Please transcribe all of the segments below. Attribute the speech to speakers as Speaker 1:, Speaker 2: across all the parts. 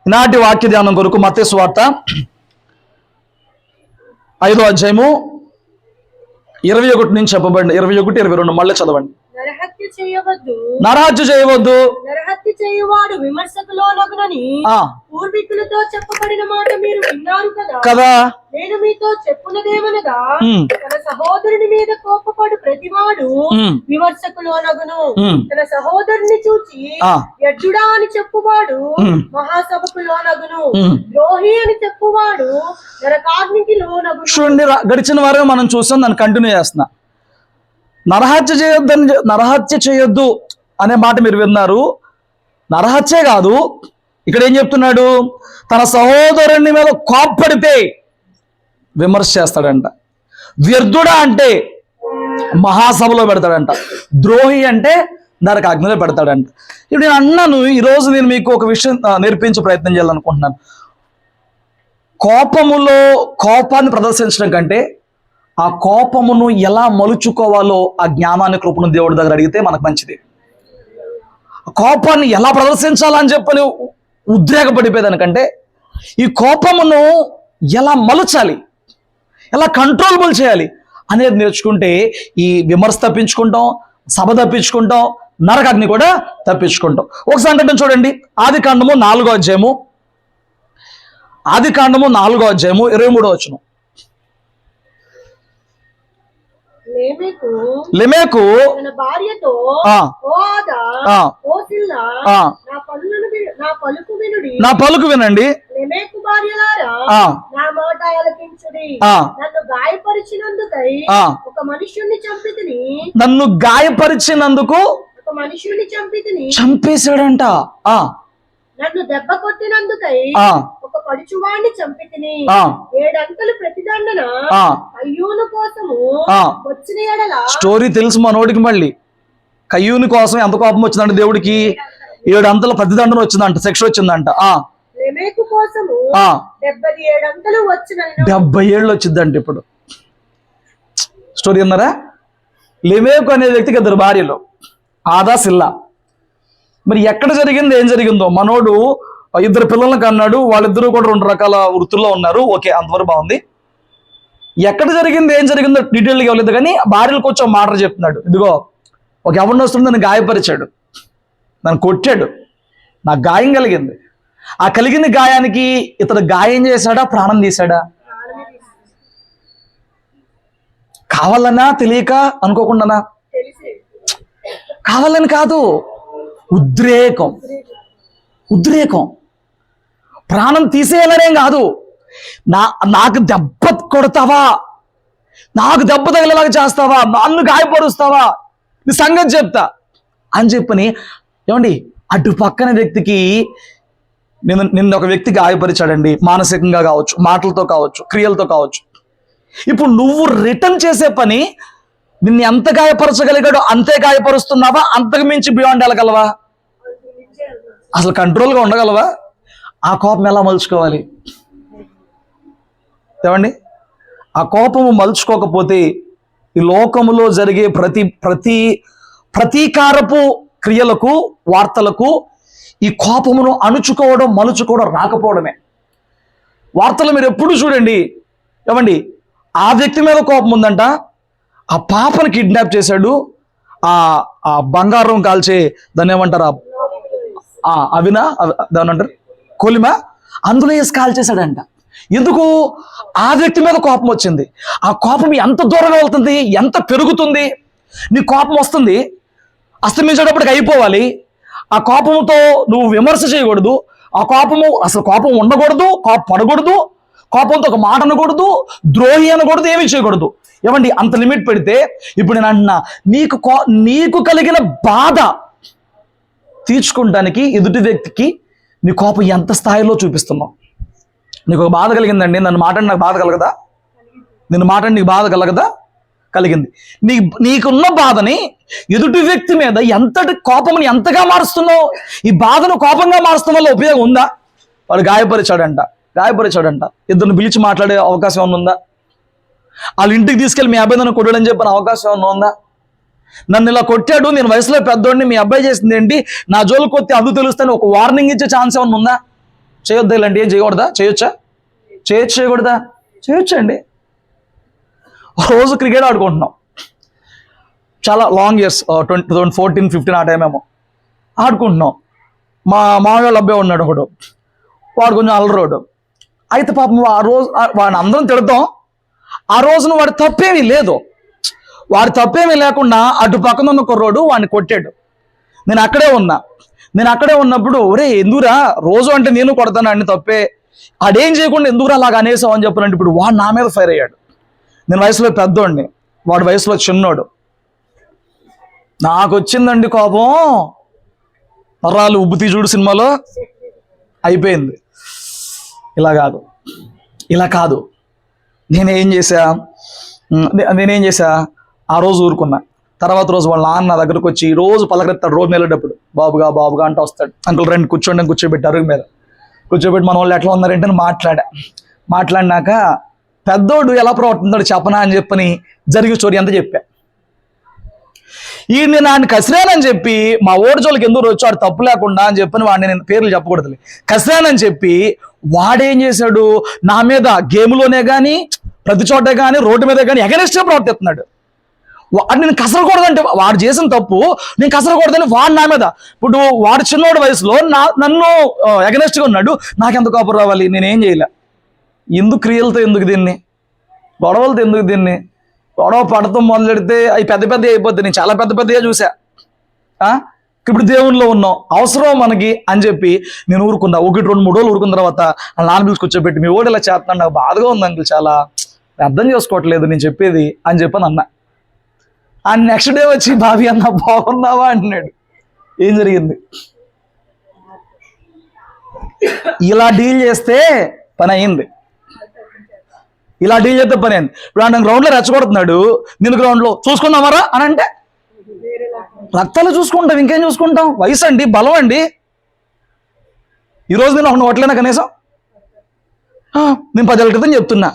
Speaker 1: ఈనాటి వాక్య ధ్యానం కొరకు మత్తయి సువార్త 5వ అధ్యాయము 21 నుంచి చెప్పబడింది. 21, 22 మళ్ళీ చదవండి.
Speaker 2: నరహత్య చేయవద్దు,
Speaker 1: నరహత్య చేయవద్దు,
Speaker 2: నరహత్య చేయువాడు విమర్శకు లోనగునని పూర్వీకులతో చెప్పబడిన మాట మీరు విన్నారు కదా. నేను మీతో చెప్పున్నదేమనగా, తన సహోదరుని మీద కోపపడు ప్రతివాడు విమర్శకు లోనగును. తన సహోదరుని చూచి యడ్డుడా అని చెప్పువాడు మహాసభకు లోనగును. ద్రోహి అని చెప్పువాడు నరకాగ్నికి లోనగును.
Speaker 1: చూడండి, గడిచిన వారం మనం చూసాం, దాన్ని కంటిన్యూ చేస్తున్నా. నరహత్య చేయొద్దు అనే మాట మీరు విన్నారు. నరహత్యే కాదు, ఇక్కడ ఏం చెప్తున్నాడు? తన సహోదరుని మీద కోప్పడితే విమర్శ చేస్తాడంట. వ్యర్థుడా అంటే మహాసభలో పెడతాడంట. ద్రోహి అంటే నరక అగ్నిలో పెడతాడంట. ఇప్పుడు నేను అన్నాను, ఈరోజు నేను మీకు ఒక విషయం నేర్పించే ప్రయత్నం చేయాలనుకుంటున్నాను. కోపాన్ని ప్రదర్శించడం కంటే ఆ కోపమును ఎలా మలుచుకోవాలో ఆ జ్ఞానాన్ని కృపను దేవుడి దగ్గర అడిగితే మనకు మంచిది. కోపాన్ని ఎలా ప్రదర్శించాలని చెప్పని ఉద్రేకపడిపోయేదానికంటే ఈ కోపమును ఎలా మలచాలి, ఎలా కంట్రోలబుల్ చేయాలి అనేది నేర్చుకుంటే ఈ విమర్శ తప్పించుకుంటాం, సభ తప్పించుకుంటాం, నరకాగ్ని కూడా తప్పించుకుంటాం. ఒక సంఘటన చూడండి. ఆదికాండము 4వ అధ్యాయము 23వ వచనం. లెమెకు
Speaker 2: తన భార్యతో,
Speaker 1: నా పలుకు వినండి,
Speaker 2: లెమెకు భార్యలారా, నా మాట ఆలకించుడి. నన్ను గాయపరిచినందుకై ఒక మనుష్యుణ్ణి చంపితిని.
Speaker 1: నన్ను గాయపరిచినందుకు
Speaker 2: ఒక మనుష్యుణ్ణి చంపితిని.
Speaker 1: చంపేశాడంట.
Speaker 2: నన్ను దెబ్బ కొట్టినందుకై ఒక పడుచువాణ్ణి చంపితిని. 7 అంతలు ప్రతిదండన కయ్యూను కోసము వచ్చిన ఎడల.
Speaker 1: స్టోరీ తెలుసు మనోడికి. మళ్ళీ కయ్యూని కోసం ఎంత కోపం వచ్చిందంట దేవుడికి? 7 అంతల ప్రతిదండన వచ్చిందంట, శిక్ష వచ్చిందంట.
Speaker 2: లెమెకు కోసము 77 అంతలు వచ్చిన.
Speaker 1: 70 ఏళ్ళు వచ్చిందంట. ఇప్పుడు స్టోరీ అన్నారా? లెమెకు అనే వ్యక్తికి 2 భార్యలు, ఆదా, సిల్లా. మరి ఎక్కడ జరిగింది, ఏం జరిగిందో? మనోడు 2 పిల్లలను కన్నాడు. వాళ్ళిద్దరూ కూడా 2 రకాల వృత్తుల్లో ఉన్నారు. ఓకే, అంతవరకు బాగుంది. ఎక్కడ జరిగింది, ఏం జరిగిందో డీటెయిల్గా ఇవ్వలేదు, కానీ భార్యలకు వచ్చి మాట చెప్తున్నాడు. ఇదిగో, ఒక ఎవరిని వస్తుంది, నన్ను గాయపరిచాడు, నన్ను కొట్టాడు, నాకు గాయం కలిగింది. ఆ కలిగిన గాయానికి ఇతడు గాయం చేశాడా, ప్రాణం తీశాడా? కావాలన్నా, తెలియక, అనుకోకుండానా? కావాలని కాదు, ఉద్రేకం. ప్రాణం తీసేయాలనేం కాదు. నాకు దెబ్బ కొడతావా, నాకు దెబ్బ తగిలేలాగా చేస్తావా, నన్ను గాయపరుస్తావా, నీ సంగతి చెప్తా అని చెప్పని. ఏమండి, అటు పక్కన వ్యక్తికి నిన్న ఒక వ్యక్తి గాయపరిచాడండి, మానసికంగా కావచ్చు, మాటలతో కావచ్చు, క్రియలతో కావచ్చు. ఇప్పుడు నువ్వు రిటర్న్ చేసే పని నిన్ను ఎంత గాయపరచగలిగాడో అంతే గాయపరుస్తున్నావా? అంతకు మించి బియాండ్ వెళ్ళగలవా? అసలు కంట్రోల్గా ఉండగలవా? ఆ కోపం ఎలా మలుచుకోవాలి? ఏమండి, ఆ కోపము మలుచుకోకపోతే ఈ లోకములో జరిగే ప్రతీకారపు క్రియలకు, వార్తలకు ఈ కోపమును అణుచుకోవడం, మలుచుకోవడం రాకపోవడమే. వార్తలు మీరు ఎప్పుడు చూడండి. ఏమండి, ఆ వ్యక్తి మీద కోపం ఉందంట, ఆ పాపను కిడ్నాప్ చేశాడు, ఆ బంగారం కాల్చే దాన్ని ఏమంటారు, అవినా దాని అంటారు, కొలిమ, అందులో వేసి కాల్చేశాడంట. ఎందుకు? ఆ వ్యక్తి మీద కోపం వచ్చింది. ఆ కోపం ఎంత దూరంగా వెళ్తుంది, ఎంత పెరుగుతుంది. నీ కోపం వస్తుంది, అస్తమించేటప్పటికి అయిపోవాలి. ఆ కోపంతో నువ్వు విమర్శ చేయకూడదు. అసలు కోపం ఉండకూడదు, పడకూడదు, కోపంతో ఒక మాట అనకూడదు, ద్రోహి అనకూడదు, ఏమీ చేయకూడదు. ఏమండి, అంత లిమిట్ పెడితే ఇప్పుడు నేను అన్నా, నీకు కలిగిన బాధ తీర్చుకోవడానికి ఎదుటి వ్యక్తికి నీ కోపం ఎంత స్థాయిలో చూపిస్తున్నావు. నీకు ఒక బాధ కలిగిందండి, నన్ను మాట్లాడి నాకు బాధ కలగదా? నిన్ను మాట్లాడి నీకు బాధ కలగదా? కలిగింది. నీకున్న బాధని ఎదుటి వ్యక్తి మీద ఎంతటి కోపంని ఎంతగా మారుస్తున్నావు? ఈ బాధను కోపంగా మారుస్తున్న వల్ల ఉపయోగం ఉందా? వాడు గాయపరిచాడంట, ఇద్దరిని పిలిచి మాట్లాడే అవకాశం ఏమన్నా ఉందా? వాళ్ళ ఇంటికి తీసుకెళ్ళి మీ అబ్బాయి నన్ను కొట్టాడని చెప్పిన అవకాశం ఏమన్నా ఉందా? నన్ను ఇలా కొట్టాడు, నేను వయసులో పెద్దోడిని, మీ అబ్బాయి చేసింది ఏంటి, నా జోలికి కొత్తే అందుకు తెలుస్తాను ఒక వార్నింగ్ ఇచ్చే ఛాన్స్ ఏమన్నా ఉందా? చేయొద్దా? ఇలాంటి ఏం చేయకూడదా? చేయొచ్చా? చేయకూడదా? చేయొచ్చండి. రోజు క్రికెట్ ఆడుకుంటున్నాం, చాలా లాంగ్ ఇయర్స్, 2014-15 ఆ టైం ఏమో ఆడుకుంటున్నాం. మా మామయ్య వాళ్ళ అబ్బాయి ఉన్నాడు ఒకడు, వాడు కొంచెం అల్లరోడు. అయితే పాపం ఆ రోజు వాడిని అందరం తిడతాం. ఆ రోజున వాడి తప్పేమీ లేదు, వాడి తప్పేమీ లేకుండా అటు పక్కన ఉన్న కుర్రోడు వాడిని కొట్టాడు. నేను అక్కడే ఉన్నప్పుడు ఒరే ఎందుకురా రోజు అంటే నేను కొడతాను అన్ని తప్పే, ఆడేం చేయకుండా ఎందుకురా అలాగ అనేసావు అని చెప్పినట్టు ఇప్పుడు వాడు నా మీద ఫైర్ అయ్యాడు. నేను వయసులో పెద్దోడిని, వాడు వయసులో చిన్నోడు. నాకు వచ్చిందండి కోపం, పర్రాలు ఉబ్బుతీ చూడు సినిమాలో అయిపోయింది. ఇలా కాదు నేనేం చేశా ఆ రోజు ఊరుకున్నా. తర్వాత రోజు వాళ్ళ నాన్న నా దగ్గరకు వచ్చి రోజు పలకరెత్తాడు, రోజు వెళ్ళేటప్పుడు బాబుగా అంటూ వస్తాడు. అంకుల్ రండి కూర్చోండి, కూర్చోబెట్టి అరుగు మీద కూర్చోబెట్టి మన వాళ్ళు ఎట్లా ఉన్నారంటే మాట్లాడినాక పెద్దోడు ఎలా ప్రవర్తిస్తాడు చెప్పనా అని చెప్పని జరిగిన స్టోరీ అంతా చెప్పా. ఈయన్ని నాన్న కసిరానని చెప్పి మా ఓడిచోళ్ళకి ఎందుకు వచ్చాడు తప్పు లేకుండా అని చెప్పని వాడిని నేను పేర్లు చెప్పకూడదు, కసిరానని చెప్పి వాడేం చేశాడు నా మీద గేమ్లోనే కానీ ప్రతి చోటే కానీ రోడ్డు మీద కానీ ఎగనెస్ట్గా ప్రవర్తిస్తున్నాడు. నేను కసరకూడదంటే వాడు చేసిన తప్పు నేను కసరకూడదని వాడు నా మీద. ఇప్పుడు వాడు చిన్నోడు వయసులో నన్ను ఎగనెస్ట్గా ఉన్నాడు, నాకెంత కోపం రావాలి? నేనేం చేయలే. ఎందుకు క్రియలతో ఎందుకు దీన్ని, గొడవలతో ఎందుకు దీన్ని? గొడవ పడతాం మొదలెడితే అవి పెద్ద అయిపోద్ది. నేను చాలా పెద్దగా చూసా. ఇప్పుడు దేవునిలో ఉన్నాం, అవసరం మనకి అని చెప్పి నేను ఊరుకున్నా. 1-2-3 రోజులు ఊరుకున్న తర్వాత నాన్న పిలిచి కూర్చోబెట్టి మీ ఓడి ఇలా చేస్తున్నాడు, నాకు బాధగా ఉంది అంకుల్, చాలా అర్థం చేసుకోవట్లేదు నేను చెప్పేది అని చెప్పని అన్నా. ఆ నెక్స్ట్ డే వచ్చి బాబీ అన్న బాగున్నావా అంటున్నాడు. ఏం జరిగింది? ఇలా డీల్ చేస్తే పని అయింది. ఇప్పుడు ఆయన గ్రౌండ్లో రెచ్చగొడుతున్నాడు, నేను గ్రౌండ్లో చూసుకున్నామారా అని అంటే రక్తాలు చూసుకుంటాం, ఇంకేం చూసుకుంటాం? వయసు అండి, బలం అండి. ఈరోజు నేను ఒకటి కొట్టలేనా కనీసం? నేను 10 ఏళ్ళ క్రితం చెప్తున్నా,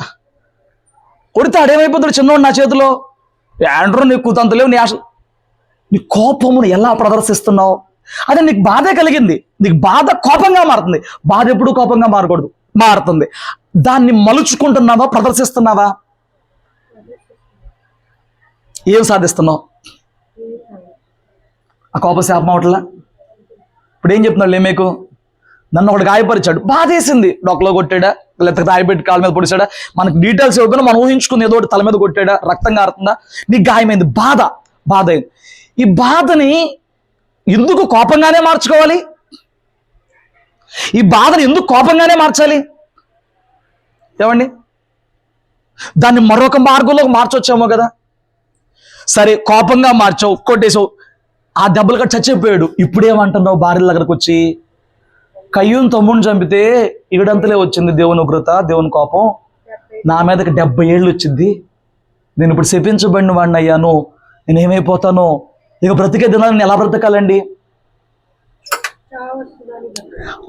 Speaker 1: కొడితే ఆడేమైపోతాడు చిన్నోడు నా చేతిలో. యాండ్రో నీకు కూతంతలేవు, నీ కోపమును ఎలా ప్రదర్శిస్తున్నావు? అదే నీకు బాధే కలిగింది, నీకు బాధ కోపంగా మారుతుంది. బాధ ఎప్పుడు కోపంగా మారుతుంది. దాన్ని మలుచుకుంటున్నావా, ప్రదర్శిస్తున్నావా? ఏం సాధిస్తున్నావు? ఆ కోప శాపం అవట్లా. ఇప్పుడు ఏం చెప్తున్నాడు లేమేకు? నన్ను ఒకటి గాయపరిచాడు, బాధేసింది, డొక్కలో కొట్టాడా లేకపోతే రాయిపెట్టి కాళ్ళ మీద పొడిచాడా, మనకు డీటెయిల్స్ ఇవ్వకుండా మనం ఊహించుకుని ఏదో ఒకటి తల మీద కొట్టాడా, రక్తం కారుతుందా, నీకు గాయమైంది, బాధ అయింది. ఈ బాధని ఎందుకు కోపంగానే మార్చుకోవాలి? ఈ బాధని ఎందుకు కోపంగానే మార్చాలి? ఏమండి, దాన్ని మరొక మార్గంలోకి మార్చొచ్చామో కదా. సరే కోపంగా మార్చావు, కొట్టేసావు, ఆ దెబ్బలు కట్టి చచ్చిపోయాడు. ఇప్పుడేమంటున్నావు భార్యల దగ్గరకు వచ్చి? కయ్యూను తమ్ముడిని చంపితే ఇవిడంతలే వచ్చింది దేవుని ఉగ్రత, దేవుని కోపం, నా మీదకి 70 ఏళ్ళు వచ్చింది, నేను ఇప్పుడు శపించబడిన వాడిని అయ్యాను, నేనేమైపోతాను, ఇక బ్రతికే దినాన్ని ఎలా బ్రతకాలండి?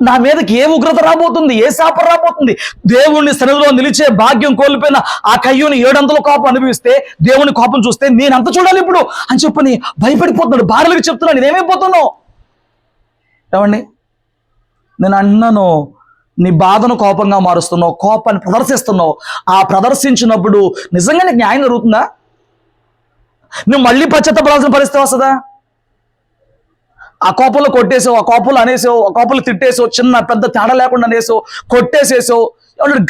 Speaker 1: నా మీదకి ఏ ఉగ్రత రాబోతుంది, ఏ శాపం రాబోతుంది? దేవుణ్ణి సన్నిధిలో నిలిచే భాగ్యం కోల్పోయిన ఆ కయ్యూని 700 కోపం అనుభవిస్తే, దేవుని కోపం చూస్తే నేనంత చూడాలి ఇప్పుడు అని చెప్పని భయపడిపోతున్నాడు. భార్యలకు చెప్తున్నాడు, నేనేమైపోతాను? ఏమండి, నేను అన్నాను, నీ బాధను కోపంగా మారుస్తున్నావు, కోపాన్ని ప్రదర్శిస్తున్నావు. ఆ ప్రదర్శించినప్పుడు నిజంగా నీకు న్యాయం జరుగుతుందా? నువ్వు మళ్ళీ పశ్చాత్తపడాల్సిన పరిస్థితి వస్తుందా? ఆ కోపంలో కొట్టేసావు, ఆ కోపంలో అనేసావు, ఆ కోపంలో తిట్టేసావు, చిన్న పెద్ద తేడా లేకుండా అనేసావు, కొట్టేసేసావు,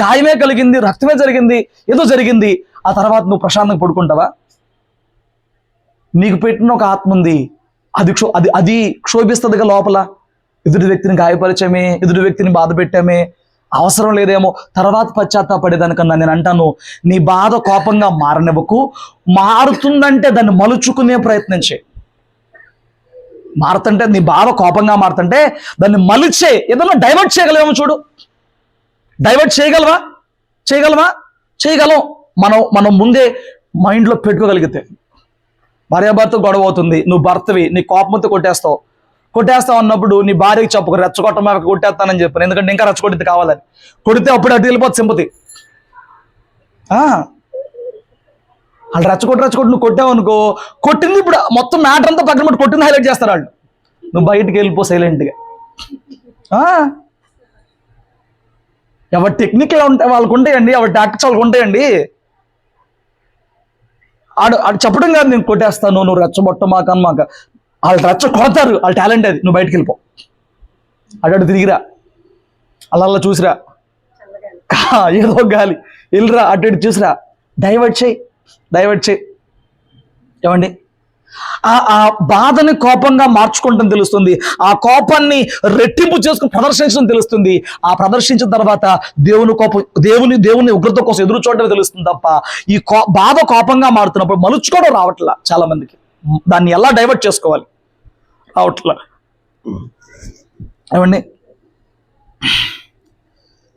Speaker 1: గాయమే కలిగింది, రక్తమే జరిగింది, ఏదో జరిగింది. ఆ తర్వాత నువ్వు ప్రశాంతంగా పడుకుంటావా? నీకు పెట్టిన ఒక ఆత్మ ఉంది, అది క్షోభిస్తుందిగా లోపల. ఎదుటి వ్యక్తిని గాయపరిచామే, ఎదుటి వ్యక్తిని బాధ పెట్టామే, అవసరం లేదేమో, తర్వాత పశ్చాత్తాపడేదానికన్నా నేను అంటాను, నీ బాధ కోపంగా మారనివ్వకు. మారుతుందంటే దాన్ని మలుచుకునే ప్రయత్నం చేయి. మారుతుంటే నీ బాధ కోపంగా మారుతుంటే దాన్ని మలిచే, ఏదన్నా డైవర్ట్ చేయగలమేమో చూడు. డైవర్ట్ చేయగలం మనం ముందే మైండ్లో పెట్టుకోగలిగితే. భార్యాభర్త గొడవ అవుతుంది, నువ్వు భర్తవి, నీ కోపంతో కొట్టేస్తావు అన్నప్పుడు నీ భార్యకి చెప్పకు, రెచ్చగొట్టమా కొట్టేస్తానని చెప్పాను, ఎందుకంటే ఇంకా రెచ్చగొట్టింది కావాలని. కొడితే అప్పుడు అటు వెళ్ళిపోతుంది సింపతి. వాళ్ళు రెచ్చగొట్టి నువ్వు కొట్టావు అనుకో, కొట్టింది ఇప్పుడు మొత్తం మ్యాటర్ అంతా పక్కన పెట్టి కొట్టింది హైలైట్ చేస్తారు వాళ్ళు. నువ్వు బయటికి వెళ్ళిపో సైలెంట్గా. ఎవరి టెక్నిక్ ఉంటాయి వాళ్ళకు ఉంటాయండి, ఎవరి టాక్టిక్స్ వాళ్ళకు ఉంటాయండి. ఆడు చెప్పడం కాదు నేను కొట్టేస్తాను, నువ్వు రెచ్చబొట్ట మాకని మాక. వాళ్ళు రెచ్చ కొడతారు, వాళ్ళ టాలెంట్ అది. నువ్వు బయటకు వెళ్ళిపో, అటు తిరిగిరా, అలా చూసిరా, ఏదో గాలి వెళ్ళిరా, అటు చూసిరా, డైవర్ట్ చేయి. ఏమండి, ఆ బాధని కోపంగా మార్చుకుంటాం తెలుస్తుంది. ఆ కోపాన్ని రెట్టింపు చేసుకుని ప్రదర్శించడం తెలుస్తుంది. ఆ ప్రదర్శించిన తర్వాత దేవుని కోపం, దేవుని ఉగ్రత కోసం ఎదురు చూడడం తెలుస్తుంది తప్ప ఈ బాధ కోపంగా మారుతున్నప్పుడు మలుచుకోవడం రావట్లా చాలా మందికి. దాన్ని ఎలా డైవర్ట్ చేసుకోవాలి రావట్లా. ఏమండి,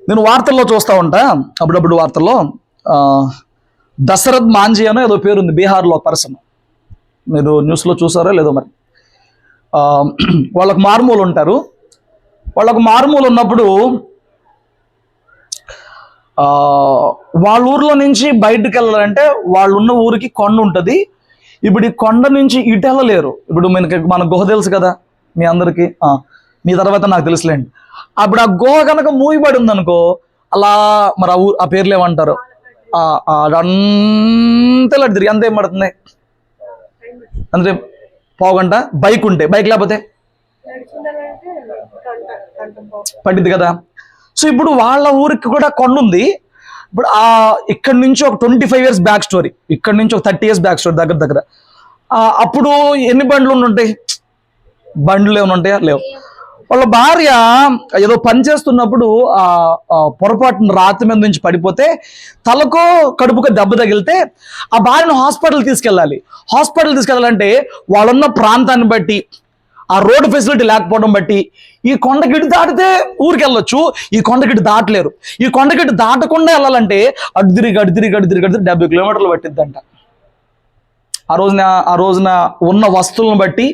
Speaker 1: నేను వార్తల్లో చూస్తూ ఉంటా, అప్పుడప్పుడు వార్తల్లో దశరథ్ మాంజీ అనో ఏదో పేరుంది, బీహార్లో ఒక పర్సన్. మీరు న్యూస్లో చూసారో లేదో మరి. వాళ్ళకు మారుమూలు ఉంటారు. వాళ్ళకు మారుమూలు ఉన్నప్పుడు వాళ్ళ ఊర్లో నుంచి బయటకు వెళ్ళాలంటే వాళ్ళు ఉన్న ఊరికి కొండ ఉంటుంది. ఇప్పుడు ఈ కొండ నుంచి ఇటు వెళ్ళలేరు. ఇప్పుడు మన గుహ తెలుసు కదా మీ అందరికీ, మీ తర్వాత నాకు తెలుసులేండి. అప్పుడు ఆ గుహ కనుక మూయబడి ఉందనుకో, అలా మరి ఆ పేర్లు ఏమంటారు, అంతేలా తిరిగి అంత ఏం పడుతుంది అంటే పావుగంట. బైక్ ఉంటే, బైక్ లేకపోతే పట్టింది కదా. సో ఇప్పుడు వాళ్ళ ఊరికి కూడా కొండ ఉంది. ఇప్పుడు ఇక్కడ నుంచి ఒక 25 years బ్యాక్ స్టోరీ, ఇక్కడ నుంచి ఒక 30 years బ్యాక్ స్టోరీ దగ్గర. అప్పుడు ఎన్ని బండ్లు ఉంటాయి, బండ్లు ఏమైనా ఉంటాయా, లేవు. వాళ్ళ భార్య ఏదో పని చేస్తున్నప్పుడు పొరపాటున రాతి మీద నుంచి పడిపోతే తలకో కడుపుకో దెబ్బ తగిలితే ఆ భార్యను హాస్పిటల్ తీసుకెళ్ళాలంటే వాళ్ళున్న ప్రాంతాన్ని బట్టి, ఆ రోడ్డు ఫెసిలిటీ లేకపోవడం బట్టి ఈ కొండగిడ్డు దాటితే ఊరికి వెళ్ళొచ్చు, ఈ కొండగిడ్డు దాటలేరు. ఈ కొండగిడ్డు దాటకుండా వెళ్ళాలంటే అటు తిరిగి 70 kilometers పట్టిద్దంట. ఆ రోజున ఉన్న వస్తువులను బట్టి,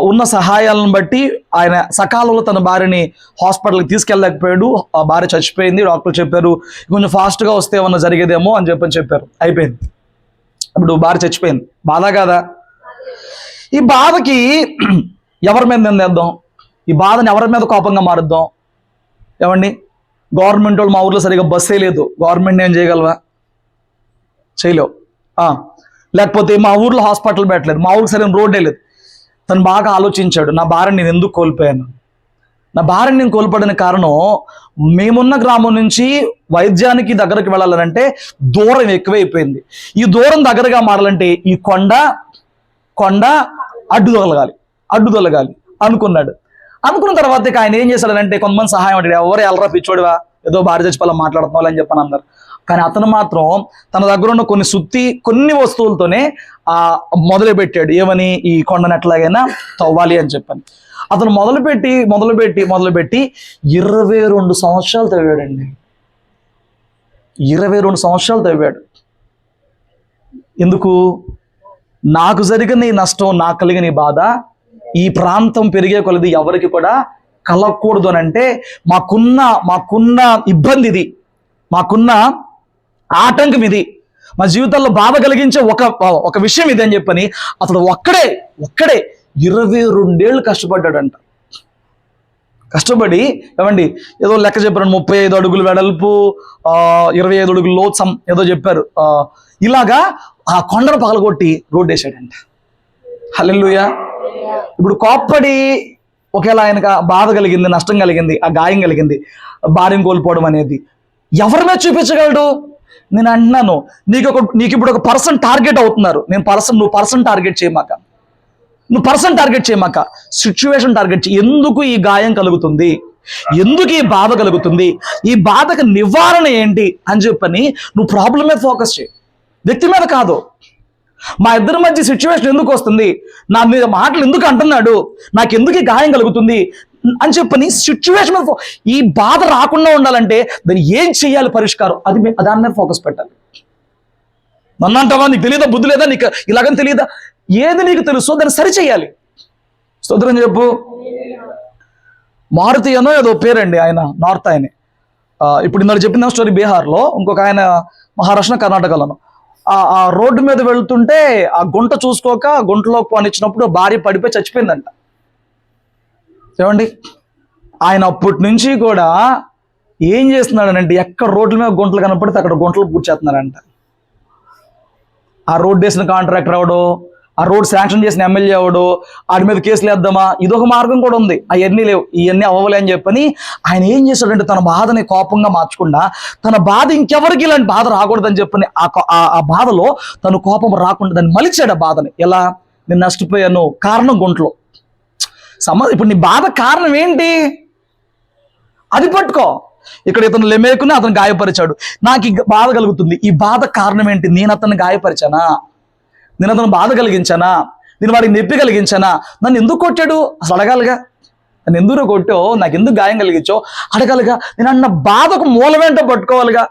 Speaker 1: ఉన్న సహాయాలను బట్టి ఆయన సకాలంలో తన భార్యని హాస్పిటల్కి తీసుకెళ్ళలేకపోయాడు. ఆ భార్య చచ్చిపోయింది. డాక్టర్లు చెప్పారు కొంచెం ఫాస్ట్గా వస్తే ఏమన్నా జరిగేదేమో అని చెప్పారు. అయిపోయింది. ఇప్పుడు భార్య చచ్చిపోయింది. బాధ కాదా? ఈ బాధకి ఎవరి మీద నిందేద్దాం? ఈ బాధని ఎవరి మీద కోపంగా మారుద్దాం? ఏమండి, గవర్నమెంట్ వాళ్ళు మా ఊర్లో సరిగా బస్సే లేదు, గవర్నమెంట్ ఏం చేయగలవా? చేయలేవు. లేకపోతే మా ఊర్లో హాస్పిటల్ పెట్టలేదు, మా ఊరికి సరైన రోడ్డే లేదు. తను బాగా ఆలోచించాడు, నా భార్యని నేను ఎందుకు కోల్పోయాను? నా భార్యని నేను కోల్పోవడానికి కారణం, మేమున్న గ్రామం నుంచి వైద్యానికి దగ్గరకు వెళ్ళాలంటే దూరం ఎక్కువైపోయింది. ఈ దూరం దగ్గరగా మారాలంటే ఈ కొండ అడ్డు తొలగాలి అనుకున్నాడు. అనుకున్న తర్వాత ఆయన ఏం చేశాడంటే కొంతమంది సహాయం అడిగాడు. ఎవరు ఎల్లరా పిచ్చోడివా, ఏదో భార్య చచ్చిపోలా మాట్లాడుతున్నావు అని చెప్పని అందరు. కానీ అతను మాత్రం తన దగ్గర ఉన్న కొన్ని వస్తువులతోనే మొదలుపెట్టాడు. ఏమని? ఈ కొండను ఎట్లాగైనా తవ్వాలి అని చెప్పని. అతను మొదలుపెట్టి 22 సంవత్సరాలు తవ్వాడండి. 22 సంవత్సరాలు తవ్వాడు. ఎందుకు? నాకు జరిగిన ఈ నష్టం, నాకు కలిగిన ఈ బాధ ఈ ప్రాంతం పెరిగే కొలది ఎవరికి కూడా కలగకూడదు అని అంటే మాకున్న ఇబ్బంది ఇది, మాకున్న ఆటంకం ఇది, మా జీవితంలో బాధ కలిగించే ఒక విషయం ఇది అని చెప్పని అతడు ఒక్కడే 22 ఏళ్ళు కష్టపడ్డాడంట. కష్టపడి ఏమండి ఏదో లెక్క చెప్పారు, 35 అడుగులు వెడల్పు, 25 అడుగులు లోత్సం ఏదో చెప్పారు. ఇలాగా ఆ కొండను పగలగొట్టి రోడ్డు వేసాడంట. హల్లెలూయా. ఇప్పుడు కోప్పడి ఒకేలా ఆయనకు బాధ కలిగింది, నష్టం కలిగింది, ఆ గాయం కలిగింది, భార్యను కోల్పోవడం అనేది ఎవరి మీద చూపించగలడు? నేను అంటున్నాను, నీకు ఇప్పుడు ఒక పర్సన్ టార్గెట్ అవుతున్నారు. నువ్వు పర్సన్ టార్గెట్ చేయమాక, సిచ్యువేషన్ టార్గెట్ చేయి. ఎందుకు ఈ గాయం కలుగుతుంది, ఎందుకు ఈ బాధ కలుగుతుంది, ఈ బాధకు నివారణ ఏంటి అని చెప్పని నువ్వు ప్రాబ్లం మీద ఫోకస్ చేయి, వ్యక్తి మీద కాదు. మా ఇద్దరి మధ్య సిచ్యువేషన్ ఎందుకు వస్తుంది, నా మీద మాటలు ఎందుకు అంటున్నాడు, నాకు ఎందుకు ఈ గాయం కలుగుతుంది అని చెప్పని సిచ్యువేషన్ మీద, ఈ బాధ రాకుండా ఉండాలంటే దాన్ని ఏం చేయాలి పరిష్కారం, దాని మీద ఫోకస్ పెట్టాలి. నన్ను అంటావా, నీకు తెలియదా, బుద్ధి లేదా, నీకు ఇలాగని తెలియదా? ఏది నీకు తెలుసో దాన్ని సరి చేయాలి. స్తోత్రం చెప్పు. మారుతి అనో ఏదో పేరండి, ఆయన నార్త్ ఆయనే. ఇప్పుడు ఇందులో చెప్పిన స్టోరీ బీహార్లో, ఇంకొక ఆయన మహారాష్ట్ర, కర్ణాటకలోనో. ఆ రోడ్డు మీద వెళ్తుంటే ఆ గుంట చూసుకోక గుంటలో పోనిచ్చినప్పుడు భార్య పడిపోయి చచ్చిపోయిందంట. ఏమండి, ఆయన అప్పటి నుంచి కూడా ఏం చేస్తున్నాడనంటే ఎక్కడ రోడ్ల మీద గుంటలు కనపడితే అక్కడ గుంటలు పూడ్చేస్తున్నారంట. ఆ రోడ్ వేసిన కాంట్రాక్టర్ అవడు, ఆ రోడ్ శాంక్షన్ చేసిన ఎమ్మెల్యే అవడు, వాడి మీద కేసులు వేద్దామా, ఇదొక మార్గం కూడా ఉంది. అవన్నీ లేవు, ఇవన్నీ అవ్వలే అని చెప్పని ఆయన ఏం చేశాడంటే తన బాధని కోపంగా మార్చకుండా, తన బాధ ఇంకెవరికి ఇలాంటి బాధ రాకూడదని చెప్పని ఆ బాధలో తను కోపం రాకుండా దాన్ని మలిచాడు. ఆ బాధని ఎలా, నేను నష్టపోయాను, కారణం గుంటలో. ఇప్పుడు నీ బాధ కారణం ఏంటి అది పట్టుకో. ఇక్కడ ఇతను లెమేకుని అతను గాయపరిచాడు, నాకు ఈ బాధ కలుగుతుంది, ఈ బాధ కారణం ఏంటి? నేను అతన్ని గాయపరిచానా, నేను అతను బాధ కలిగించానా, నేను వాడికి నొప్పి కలిగించానా, నన్ను ఎందుకు కొట్టాడు అసలు అడగాలిగా, నన్ను ఎందుకు కొట్టావు, నాకు ఎందుకు గాయం కలిగించావు అడగాలిగా. నేను అన్న బాధకు మూలమేంటో పట్టుకోవాలిగా.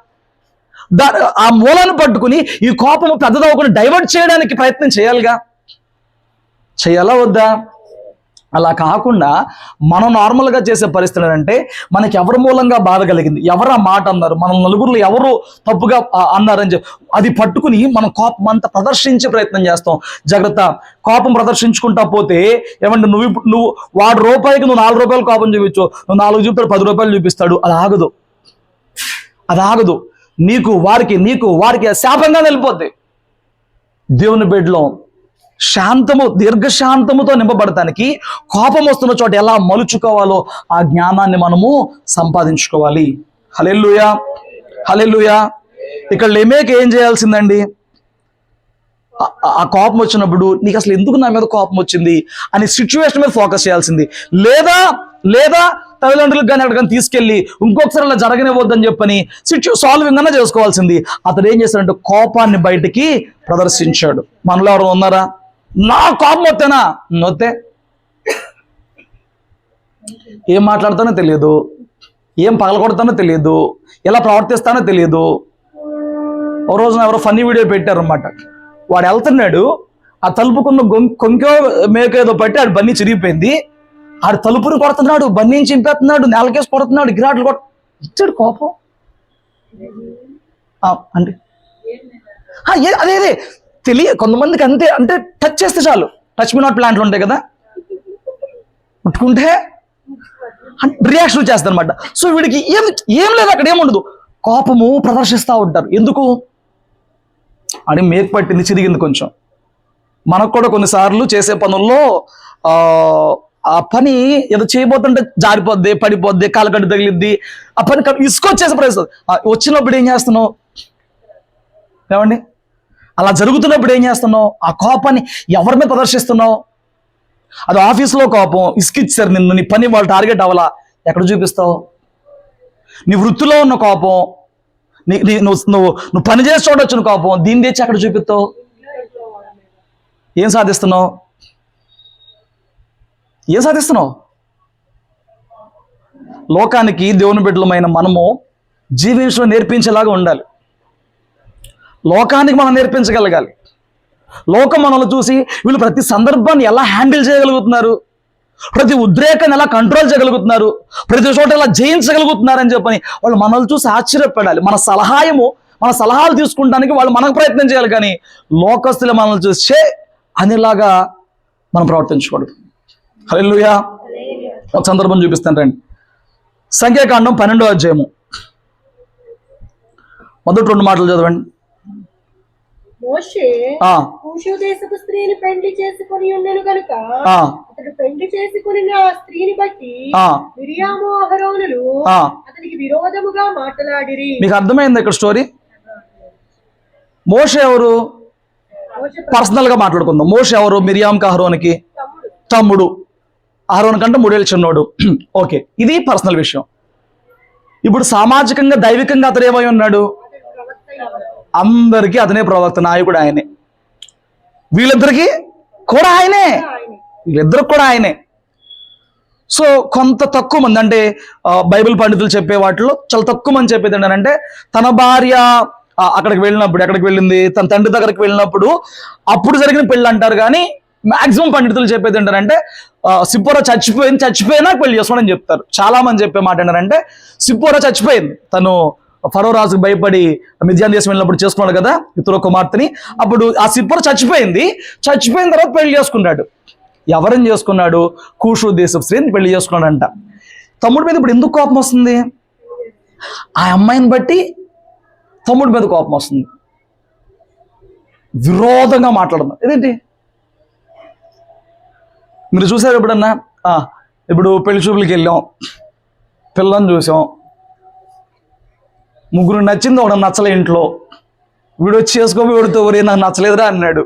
Speaker 1: ఆ మూలాన్ని పట్టుకుని ఈ కోపము పెద్దదవ్వకుండా డైవర్ట్ చేయడానికి ప్రయత్నం చేయాలిగా. చేయాలా వద్దా? అలా కాకుండా మనం నార్మల్గా చేసే పరిస్థితి ఏంటంటే, మనకి ఎవరి మూలంగా బాధ కలిగింది, ఎవరు ఆ మాట అన్నారు, మన నలుగురిలో ఎవరు తప్పుగా అన్నారని చెప్పి అది పట్టుకుని మనం కోపం అంతా ప్రదర్శించే ప్రయత్నం చేస్తాం. జాగ్రత్త, కోపం ప్రదర్శించుకుంటా పోతే ఏమంటే నువ్వు వాడు రూపాయికి నువ్వు 4 రూపాయలు కోపం చూపించు, నువ్వు 4 చూపుతాడు 10 రూపాయలు చూపిస్తాడు. అది ఆగదు. నీకు వారికి శాపంగా వెళ్ళిపోద్ది. దేవుని బిడ్డలో శాంతము, దీర్ఘశాంతముతో నింపబడటానికి కోపం వస్తున్న చోట ఎలా మలుచుకోవాలో ఆ జ్ఞానాన్ని మనము సంపాదించుకోవాలి. హల్లెలూయా, హల్లెలూయా. ఇక్కడ లెమేకు ఏం చేయాల్సిందండి? ఆ కోపం వచ్చినప్పుడు నీకు అసలు ఎందుకు నా మీద కోపం వచ్చింది అని సిచ్యువేషన్ మీద ఫోకస్ చేయాల్సింది. లేదా తల్లిదండ్రులకు కానీ ఎక్కడికైనా తీసుకెళ్ళి ఇంకొకసారి అలా జరగనివ్వద్దని చెప్పని సాల్వింగ్ అన్నా చేసుకోవాల్సింది. అతడు ఏం చేశాడంటే కోపాన్ని బయటికి ప్రదర్శించాడు. మనలో ఎవరు ఉన్నారా? నా కోపం వస్తేనా నొత్తే, ఏం మాట్లాడతానో తెలియదు, ఏం పగలగొడతానో తెలియదు, ఎలా ప్రవర్తిస్తానో తెలియదు. ఓ రోజున ఎవరో ఫన్నీ వీడియో పెట్టారు అన్నమాట. వాడు వెళ్తున్నాడు, ఆ తలుపుకున్న కొంకో మేకేదో పట్టి ఆడు బన్నీ చిరిగిపోయింది, ఆడు తలుపుని కొడుతున్నాడు, బన్నీని చింపేస్తున్నాడు, నేలకేసి కొడుతున్నాడు, గిరాట్లు ఇచ్చాడు కోపం అంటే అదే కొంతమందికి అంతే, అంటే టచ్ చేస్తే చాలు, టచ్ మీ నాట్ ప్లాంట్లు ఉంటాయి కదా, ముట్టుకుంటే రియాక్షన్ చేస్తారు అనమాట. సో వీడికి ఏం లేదు, అక్కడ ఏముండదు, కోపము ప్రదర్శిస్తూ ఉంటారు. ఎందుకు అని మేకు పట్టింది, చిరిగింది కొంచెం. మనకు కూడా కొన్నిసార్లు చేసే పనుల్లో ఆ పని ఏదో చేయబోతుంటే జారిపోద్ది, పడిపోద్ది, కాలుకట్టు తగిలిద్ది, ఆ పని ఇసుకొచ్చేసే ప్రయత్నం వచ్చినప్పుడు ఏం చేస్తున్నావు? ఏమండి, అలా జరుగుతున్నప్పుడు ఏం చేస్తున్నావు? ఆ కోపాన్ని ఎవరి మీద ప్రదర్శిస్తున్నావు? అది ఆఫీస్లో కోపం, ఇసుకిచ్చారు నిన్ను, నీ పని వాళ్ళు టార్గెట్ అవ్వాలా, ఎక్కడ చూపిస్తావు? నీ వృత్తిలో ఉన్న కోపం, నువ్వు పని చేసి చూడొచ్చిన కోపం, దీన్ని తెచ్చి అక్కడ చూపిస్తావు. ఏం సాధిస్తున్నావు? లోకానికి దేవుని బిడ్డలమైన మనము జీవించడం నేర్పించేలాగా ఉండాలి. లోకానికి మనం నేర్పించగలగాలి. లోకం మనల్ని చూసి వీళ్ళు ప్రతి సందర్భాన్ని ఎలా హ్యాండిల్ చేయగలుగుతున్నారు, ప్రతి ఉద్రేకాన్ని ఎలా కంట్రోల్ చేయగలుగుతున్నారు, ప్రతి చోట ఎలా జయించగలుగుతున్నారని చెప్పని వాళ్ళు మనల్ని చూసి ఆశ్చర్యపడాలి. మన సలహాలు తీసుకుంటానికి వాళ్ళు మనకు ప్రయత్నం చేయాలి. కానీ లోకస్తులు మనల్ని చూసే అనేలాగా మనం ప్రవర్తించకూడదు. హల్లెలూయా. ఒక సందర్భం చూపిస్తాను రండి. సంఖ్యాకాండం 12వ అధ్యాయము మొదటి 2 మాటలు చదవండి.
Speaker 2: మోషే కూషు దేశపు స్త్రీని పెండ్లి చేసుకొని ఉండెను కనుక అతడు పెండ్లి చేసుకుని ఆ స్త్రీని బట్టి మిరియాము అహరోనులు అతనికి విరోధముగా మాట్లాడిరి. మీకు అర్థమైంది ఇక్కడ స్టోరీ? మోషే ఎవరు? పర్సనల్ గా మాట్లాడుకుందాం. మోషే ఎవరు? మిరియాం అహరోనుకి తమ్ముడు, అహరోను కంటే 3 ఏళ్ళు చిన్నోడు. ఓకే, ఇది పర్సనల్ విషయం. ఇప్పుడు సామాజికంగా దైవికంగా అతను ఏమై ఉన్నాడు? అందరికీ అతనే ప్రవక్త, నాయకుడు ఆయనే, వీళ్ళిద్దరికి కూడా ఆయనే. సో కొంత తక్కువ మంది, అంటే బైబిల్ పండితులు చెప్పే వాటిలో చాలా తక్కువ మంది చెప్పేది ఏంటంటే, తన భార్య అక్కడికి వెళ్ళినప్పుడు, ఎక్కడికి వెళ్ళింది, తన తండ్రి దగ్గరికి వెళ్ళినప్పుడు అప్పుడు జరిగిన పెళ్ళి అంటారు. కానీ మాక్సిమం పండితులు చెప్పేది ఏంటంటే, సిప్పోరా చచ్చిపోయినా పెళ్లి చేసుకోవడం చెప్తారు. చాలా మంది చెప్పే మాట ఏంటంటే, సిప్పోరా చచ్చిపోయింది, తను ఫరో రాజుకు భయపడి మిద్యాన్ దేశం వెళ్ళినప్పుడు చేసుకున్నాడు కదా ఇతర కుమార్తెని. అప్పుడు ఆ సిప్పోరా చచ్చిపోయిన తర్వాత పెళ్లి చేసుకున్నాడు. ఎవరిని చేసుకున్నాడు? కూషు దేశపు స్త్రీని పెళ్లి చేసుకున్నాడంట. తమ్ముడి మీద ఇప్పుడు ఎందుకు కోపం వస్తుంది?
Speaker 1: ఆ అమ్మాయిని బట్టి తమ్ముడి మీద కోపం వస్తుంది, విరోధంగా మాట్లాడడం. ఇదేంటి? మీరు చూసారు ఎప్పుడన్నా? ఇప్పుడు పెళ్లి చూపులకి వెళ్ళాం, పిల్లని చూసాం, ముగ్గురు నచ్చింది, ఒకడు నచ్చలే ఇంట్లో. వీడు వచ్చి చేసుకోబోయి వీడితో ఒరే నాకు నచ్చలేదురా అన్నాడు.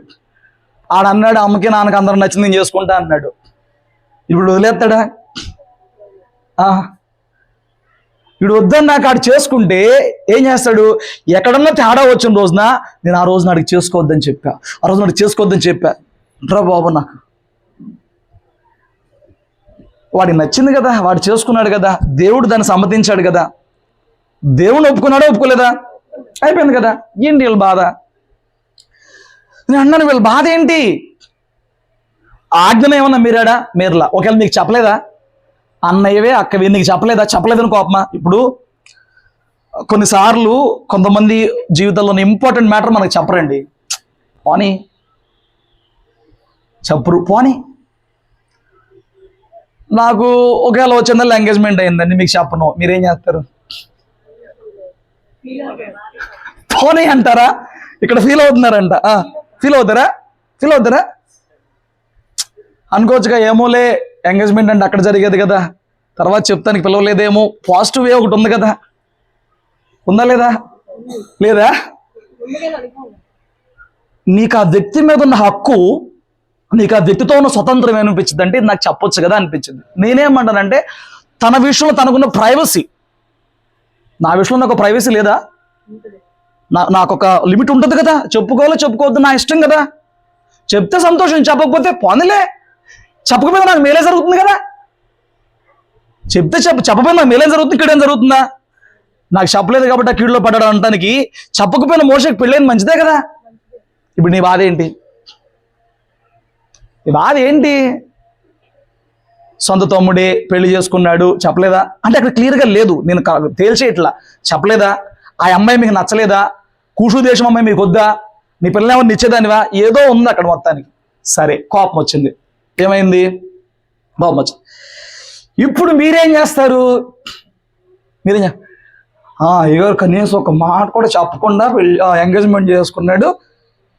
Speaker 1: ఆడన్నాడు అమ్మకి నాన్నకి అందరూ నచ్చింది నేను చేసుకుంటా అన్నాడు. ఇప్పుడు వదిలేస్తాడా? వీడు వద్దని నాకు ఆడు చేసుకుంటే ఏం చేస్తాడు? ఎక్కడన్నా తేడా వచ్చిన రోజున నేను ఆ రోజున అడిగి చేసుకోవద్దని చెప్పా, ఆ రోజున అడిగి చేసుకోవద్దని చెప్పా. రా బాబు, నాకు వాడికి నచ్చింది కదా, వాడు చేసుకున్నాడు కదా, దేవుడు దాన్ని సమ్మతించాడు కదా, దేవుడు ఒప్పుకున్నాడా ఒప్పుకోలేదా? అయిపోయింది కదా. ఏంటి వీళ్ళ బాధ? నేను అన్నాను వీళ్ళ బాధ ఏంటి? ఆజ్ఞను ఏమన్నా మీరాడా? మీరలా. ఒకవేళ మీకు చెప్పలేదా? అన్నయ్యవే అక్కవే నీకు చెప్పలేదని కోపమా? ఇప్పుడు కొన్నిసార్లు కొంతమంది జీవితంలో ఇంపార్టెంట్ మ్యాటర్ మనకు చెప్పరండి. పోనీ చెప్పరు, పోనీ. నాకు ఒకవేళ వచ్చిందల్లా ఎంగేజ్మెంట్ అయిందండి, మీకు చెప్పను, మీరేం చేస్తారు? పోనీ అంటారా? ఇక్కడ ఫీల్ అవుతున్నారంట. ఫీల్ అవుతారా? అనుకోవచ్చుగా, ఏమోలే ఎంగేజ్మెంట్ అంటే అక్కడ జరిగేది కదా, తర్వాత చెప్తానికి పిలవలేదేమో. పాజిటివ్ వే ఒకటి ఉంది కదా, ఉందా లేదా? నీకు ఆ వ్యక్తి మీద ఉన్న హక్కు, నీకు ఆ వ్యక్తితో ఉన్న స్వతంత్రం ఏమనిపించింది అంటే నాకు చెప్పొచ్చు కదా అనిపించింది. నేనేమంటానంటే తన విషయంలో తనకున్న ప్రైవసీ, నా విషయంలో నాకు ప్రైవసీ లేదా? నాకు ఒక లిమిట్ ఉంటుంది కదా, చెప్పుకోవాలో చెప్పుకోవద్దు నా ఇష్టం కదా. చెప్తే సంతోషం, చెప్పకపోతే పోనీలే. చెప్పకపోతే నాకు మేలే జరుగుతుంది కదా. చెప్పకపోయినా నాకు మేలేం జరుగుతుంది, ఇక్కడ ఏం జరుగుతుందా? నాకు చెప్పలేదు కాబట్టి ఆ కీడులో పడ్డాడు అనటానికి చెప్పకపోయినా మోషకి పెళ్ళైంది మంచిదే కదా. ఇప్పుడు నీ బాధ ఏంటి? సొంత తమ్ముడే పెళ్లి చేసుకున్నాడు, చెప్పలేదా అంటే అక్కడ క్లియర్గా లేదు, నేను తేల్చేయట్లా. చెప్పలేదా? ఆ అమ్మాయి మీకు నచ్చలేదా? కూషు దేశం అమ్మాయి మీకు వద్దా? నీ పిల్లలు ఎవరు నిచ్చేదానివా? ఏదో ఉంది అక్కడ మొత్తానికి. సరే, కోపం వచ్చింది, ఏమైంది? కోపం వచ్చింది. ఇప్పుడు మీరేం చేస్తారు? ఎవరు కనీసం ఒక మాట కూడా చెప్పకుండా ఎంగేజ్మెంట్ చేసుకున్నాడు,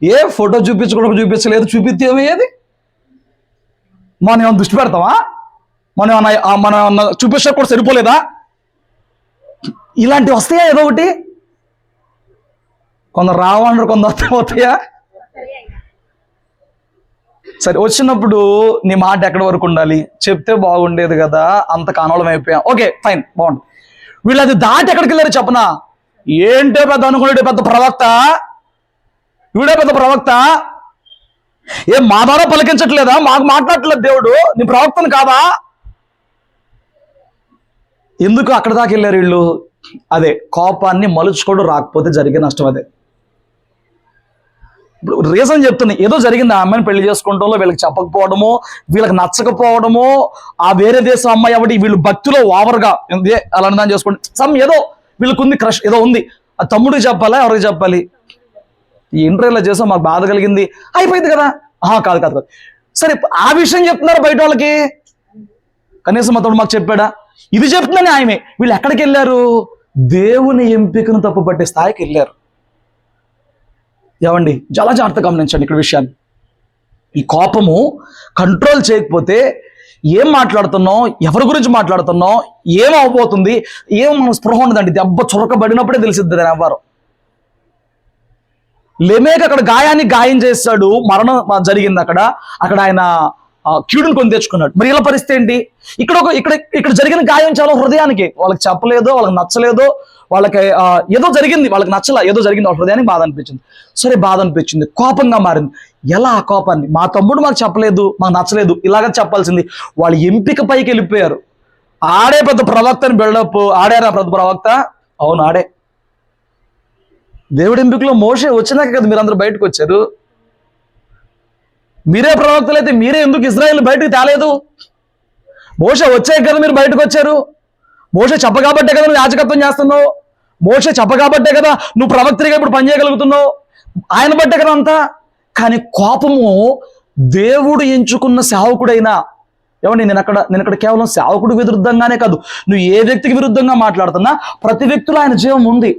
Speaker 1: ఏ ఫోటో చూపించలేదు, చూపిస్తే ఏమయ్యేది? మనం ఏమన్నా దృష్టి పెడతామా? మనం చూపించా కూడా సరిపోలేదా? ఇలాంటివి వస్తాయా? ఏదో ఒకటి కొందరు రావన్నారు, కొందరు వస్తాయా? సరే, వచ్చినప్పుడు నీ మాట ఎక్కడి వరకు ఉండాలి? చెప్తే బాగుండేది కదా, అంత కానవలం అయిపోయాం, ఓకే ఫైన్, బాగుంది. వీళ్ళు అది దాటి ఎక్కడికి వెళ్ళారు చెప్పనా? ఏంటో పెద్ద అనుకున్నాడు, పెద్ద ప్రవక్త, వీడే పెద్ద ప్రవక్త. ఏం మా ద్వారా పలికించట్లేదా? మాకు మాట్లాడట్లేదు దేవుడు, నీ ప్రవక్తను కాదా? ఎందుకు అక్కడ దాకా వెళ్ళారు వీళ్ళు? అదే కోపాన్ని మలుచుకోవడం రాకపోతే జరిగే నష్టం అదే. ఇప్పుడు రీజన్ చెప్తున్నా, ఏదో జరిగింది, ఆ అమ్మాయిని పెళ్లి చేసుకోవడంలో వీళ్ళకి చెప్పకపోవడమో, వీళ్ళకి నచ్చకపోవడమో, ఆ వేరే దేశం అమ్మాయి ఎవటి వీళ్ళు భక్తిలో ఓవర్గా అలా దాన్ని చేసుకోండి, ఏదో వీళ్ళకుంది క్రష్ ఏదో ఉంది, ఆ తమ్ముడికి చెప్పాలా ఎవరికి చెప్పాలి? ఈ ఇంటర్వ్యూలో చేసాం, మాకు బాధ కలిగింది, అయిపోయింది కదా. కాదు. సరే, ఆ విషయం చెప్తున్నారు బయట వాళ్ళకి, కనీసం మా తమ్ముడు మాకు చెప్పాడా? ఇది చెప్తుందని ఆయమే. వీళ్ళు ఎక్కడికి వెళ్ళారు? దేవుని ఎంపికను తప్పుపట్టే స్థాయికి వెళ్ళారు. ఏమండి, చాలా జాగ్రత్తగా గమనించండి ఇక్కడ విషయాన్ని. ఈ కోపము కంట్రోల్ చేయకపోతే ఏం మాట్లాడుతున్నాం, ఎవరి గురించి మాట్లాడుతున్నాం, ఏం అవబోతుంది, ఏం మన స్పృహ ఉండదండి. దెబ్బ చురకబడినప్పుడే తెలిసిద్ది దాని ఎవ్వరు. లెమేక్ అక్కడ గాయం చేస్తాడు, మరణం జరిగింది అక్కడ ఆయన కీడును కొని తెచ్చుకున్నాడు. మరి ఇలా పరిస్థితి ఏంటి? ఇక్కడ జరిగిన గాయం చాలా హృదయానికి, వాళ్ళకి చెప్పలేదో, వాళ్ళకి నచ్చలేదో, వాళ్ళకి ఏదో జరిగింది, వాళ్ళకి నచ్చలా, ఏదో జరిగింది, వాళ్ళ హృదయానికి బాధ అనిపించింది. సరే, బాధ అనిపించింది, కోపంగా మారింది. ఎలా ఆ కోపాన్ని? మా తమ్ముడు మాకు చెప్పలేదు, మాకు నచ్చలేదు, ఇలాగ చెప్పాల్సింది. వాళ్ళ ఎంపిక పైకి వెళ్ళిపోయారు. ఆడే పెద్ద ప్రవక్తని బిల్డప్. ఆడారా పెద్ద ప్రవక్త? అవును, ఆడే. దేవుడి ఎంపికలో మోషే వచ్చినాక కదా మీరందరూ బయటకు వచ్చారు. మీరే ప్రవక్తలు అయితే మీరే ఎందుకు ఇజ్రాయేల్ బయటకు తేలేదు? మోషే వచ్చాక కదా మీరు బయటకు వచ్చారు. మోషే చెప్పగాబట్టే కదా నువ్వు యాజకత్వం చేస్తున్నావు. మోషే చెప్పగాబట్టే కదా నువ్వు ప్రవక్తగా ఇప్పుడు పనిచేయగలుగుతున్నావు. ఆయన బట్టే కదా అంతా. కానీ కోపము దేవుడు ఎంచుకున్న సేవకుడైనా
Speaker 2: ఏమండి, నేను అక్కడ కేవలం సేవకుడికి విరుద్ధంగానే కాదు, నువ్వు ఏ వ్యక్తికి విరుద్ధంగా మాట్లాడుతున్నా ప్రతి వ్యక్తిలో ఆయన జీవం ఉంది.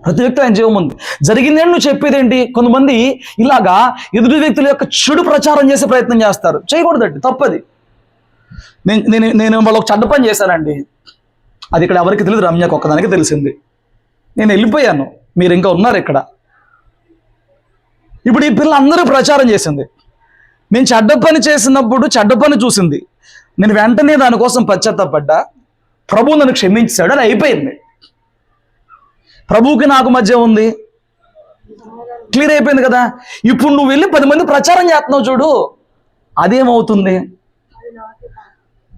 Speaker 2: ప్రతి వ్యక్తి ఆయన జీవం ఉంది. జరిగిందేంటి నువ్వు చెప్పేదేంటి? కొంతమంది ఇలాగా ఎదుటి వ్యక్తుల యొక్క చెడు ప్రచారం చేసే ప్రయత్నం చేస్తారు. చేయకూడదండి, తప్పది. నేను వాళ్ళకి చెడ్డ పని చేశానండి, అది ఇక్కడ ఎవరికి తెలియదు, రమ్యకు ఒక్కదానికి తెలిసింది. నేను వెళ్ళిపోయాను, మీరు ఇంకా ఉన్నారు ఇక్కడ. ఇప్పుడు ఈ పిల్ల అందరూ ప్రచారం చేసింది. నేను చెడ్డ పని చేసినప్పుడు చెడ్డ పని చూసింది, నేను వెంటనే దానికోసం పశ్చాత్తాపడ్డా, ప్రభువు నన్ను క్షమించాడు, అది అయిపోయింది. ప్రభువుకి నాకు మధ్య ఉంది, క్లియర్ అయిపోయింది కదా. ఇప్పుడు నువ్వు వెళ్ళి 10 మంది ప్రచారం చేస్తున్నావు చూడు, అదేమవుతుంది?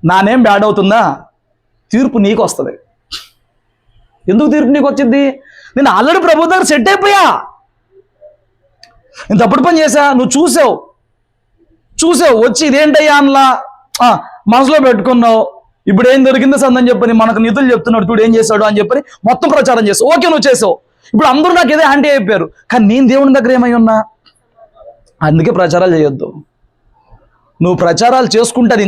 Speaker 2: నానేం బ్యాడ్ అవుతుందా? తీర్పు నీకు వస్తుంది. ఎందుకు తీర్పు నీకు వచ్చింది? నేను ఆల్రెడీ ప్రభు దగ్గర సెట్ అయిపోయా. నేను తప్పుడు పని చేశా, నువ్వు చూసావు వచ్చి ఇదేంటయ్యా అన్లా మనసులో పెట్టుకున్నావు. ఇప్పుడు ఏం దొరికిందో సందని చెప్పని మనకు నిధులు చెప్తున్నాడు, చూడు ఏం చేశాడు అని చెప్పని మొత్తం ప్రచారం చేసావు. ఓకే, నువ్వు చేసావు. ఇప్పుడు అందరూ నాకు ఏదో హ్యాండీ అయిపోయారు, కానీ నేను దేవుని దగ్గర ఏమై ఉన్నా? అందుకే ప్రచారాలు చేయొద్దు. నువ్వు ప్రచారాలు చేసుకుంటే అది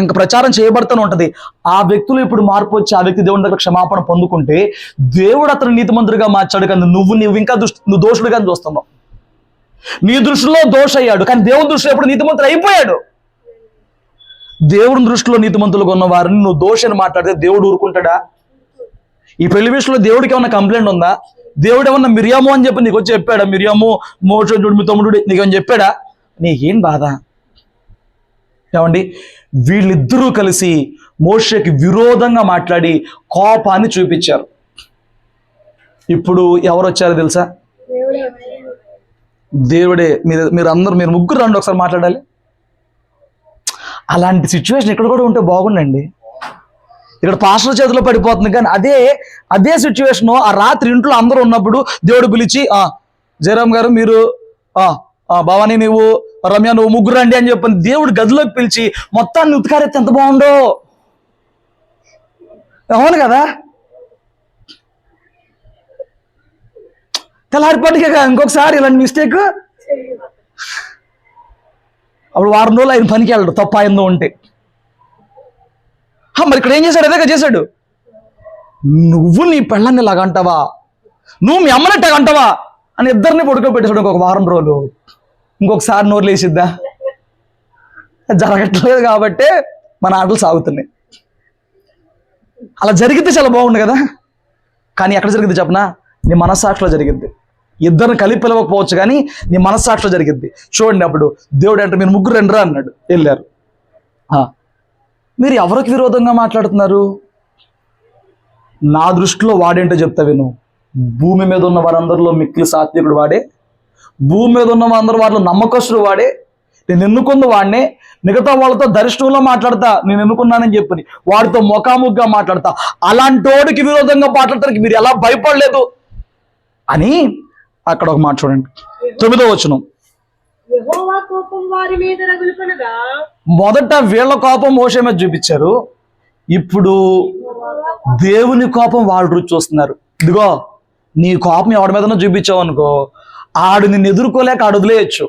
Speaker 2: ఇంకా ప్రచారం చేయబడుతూనే ఉంటుంది. ఆ వ్యక్తులు ఇప్పుడు మార్పు వచ్చి ఆ వ్యక్తి దేవుని దగ్గర క్షమాపణ పొందుకుంటే దేవుడు అతను నీతిమంతుడిగా మార్చాడు, కానీ నువ్వు ఇంకా నువ్వు దోషుడుగా చూస్తున్నావు. నీ దృష్టిలో దోష అయ్యాడు, కానీ దేవుని దృష్టిలో ఎప్పుడు నీతిమంతుడు అయిపోయాడు. దేవుని దృష్టిలో నీతిమంతులుగా ఉన్న వారిని నువ్వు దోషని మాట్లాడితే దేవుడు ఊరుకుంటాడా? ఈ పెళ్లి విషయంలో దేవుడికి ఏమన్నా కంప్లైంట్ ఉందా? దేవుడు ఏమన్నా మిరియాము అని చెప్పి నీకు వచ్చి చెప్పాడా? మిరియాము మోషే చూడు మీ తమ్ముడు నీకేమని చెప్పాడా? నీకేం బాధ? ఏమండి, వీళ్ళిద్దరూ కలిసి మోషేకి విరోధంగా మాట్లాడి కోపాన్ని చూపించారు. ఇప్పుడు ఎవరు వచ్చారో తెలుసా? దేవుడే. మీరు ముగ్గురు రండి ఒకసారి మాట్లాడాలి. అలాంటి సిచ్యువేషన్ ఇక్కడ కూడా ఉంటే బాగుండండి. ఇక్కడ పాస్టర్ చేతిలో పడిపోతుంది, కానీ అదే సిచ్యువేషన్ ఆ రాత్రి ఇంట్లో అందరూ ఉన్నప్పుడు దేవుడు పిలిచి జయరామ్ గారు మీరు భవానీ నువ్వు రమ్య నువ్వు ముగ్గురు రండి అని చెప్పని దేవుడు గదిలోకి పిలిచి మొత్తాన్ని ఉతికారెత్తే ఎంత బాగుండో. అవును కదా? తెల్లారిపాటికే ఇంకొకసారి ఇలాంటి మిస్టేక్. అప్పుడు వారం రోజులు ఆయన పనికి వెళ్ళడు, తప్ప ఆయనలో ఉంటే. మరి ఇక్కడ ఏం చేశాడు? అదేగా చేశాడు. నువ్వు నీ పెళ్ళాన్ని ఇలాగ అంటావా, నువ్వు మీ అమ్మనట్టగా అంటావా అని ఇద్దరిని పడుకోబెట్టేసాడు. ఇంకొక వారం రోజులు ఇంకొకసారి నోరు లేసిద్దా? జరగట్లేదు కాబట్టి మన ఆటలు సాగుతున్నాయి. అలా జరిగితే చాలా బాగుండు కదా. కానీ ఎక్కడ జరిగింది చెప్పనా? నీ మనస్సాక్షిలో జరిగింది. ఇద్దరిని కలిపి పిలవకపోవచ్చు, కానీ నీ మనస్సాక్షిలో జరిగింది. చూడండి, అప్పుడు దేవుడు అంటే మీరు ముగ్గురు రండిరా అన్నాడు. వెళ్ళారు. మీరు ఎవరికి విరోధంగా మాట్లాడుతున్నారు? నా దృష్టిలో వాడేంటో చెప్తా విను. భూమి మీద ఉన్న వారందరిలో మిక్కిలి సాత్వికుడు వాడే, భూమి మీద ఉన్న వారందరూ వారిలో నమ్మకస్తుడు వాడే. నేను ఎన్నుకుంది వాడినే. మిగతా వాళ్ళతో దరిష్ఠంలో మాట్లాడతా, నేను ఎన్నుకున్నానని చెప్పని వాడితో ముఖాముఖిగా మాట్లాడతా. అలాంటోడికి విరోధంగా మాట్లాడటానికి మీరు ఎలా భయపడలేదు అని అక్కడ ఒక మాట చూడండి, 9వ వచనం. మొదట వీళ్ళ కోపం మోషే మీద చూపించారు, ఇప్పుడు దేవుని కోపం వాళ్ళు రుచి చూస్తున్నారు. ఇదిగో నీ కోపం ఎవరి మీద చూపించావు అనుకో, ఆడు నిన్ను ఎదుర్కోలేక ఆడు వదిలేయచ్చు.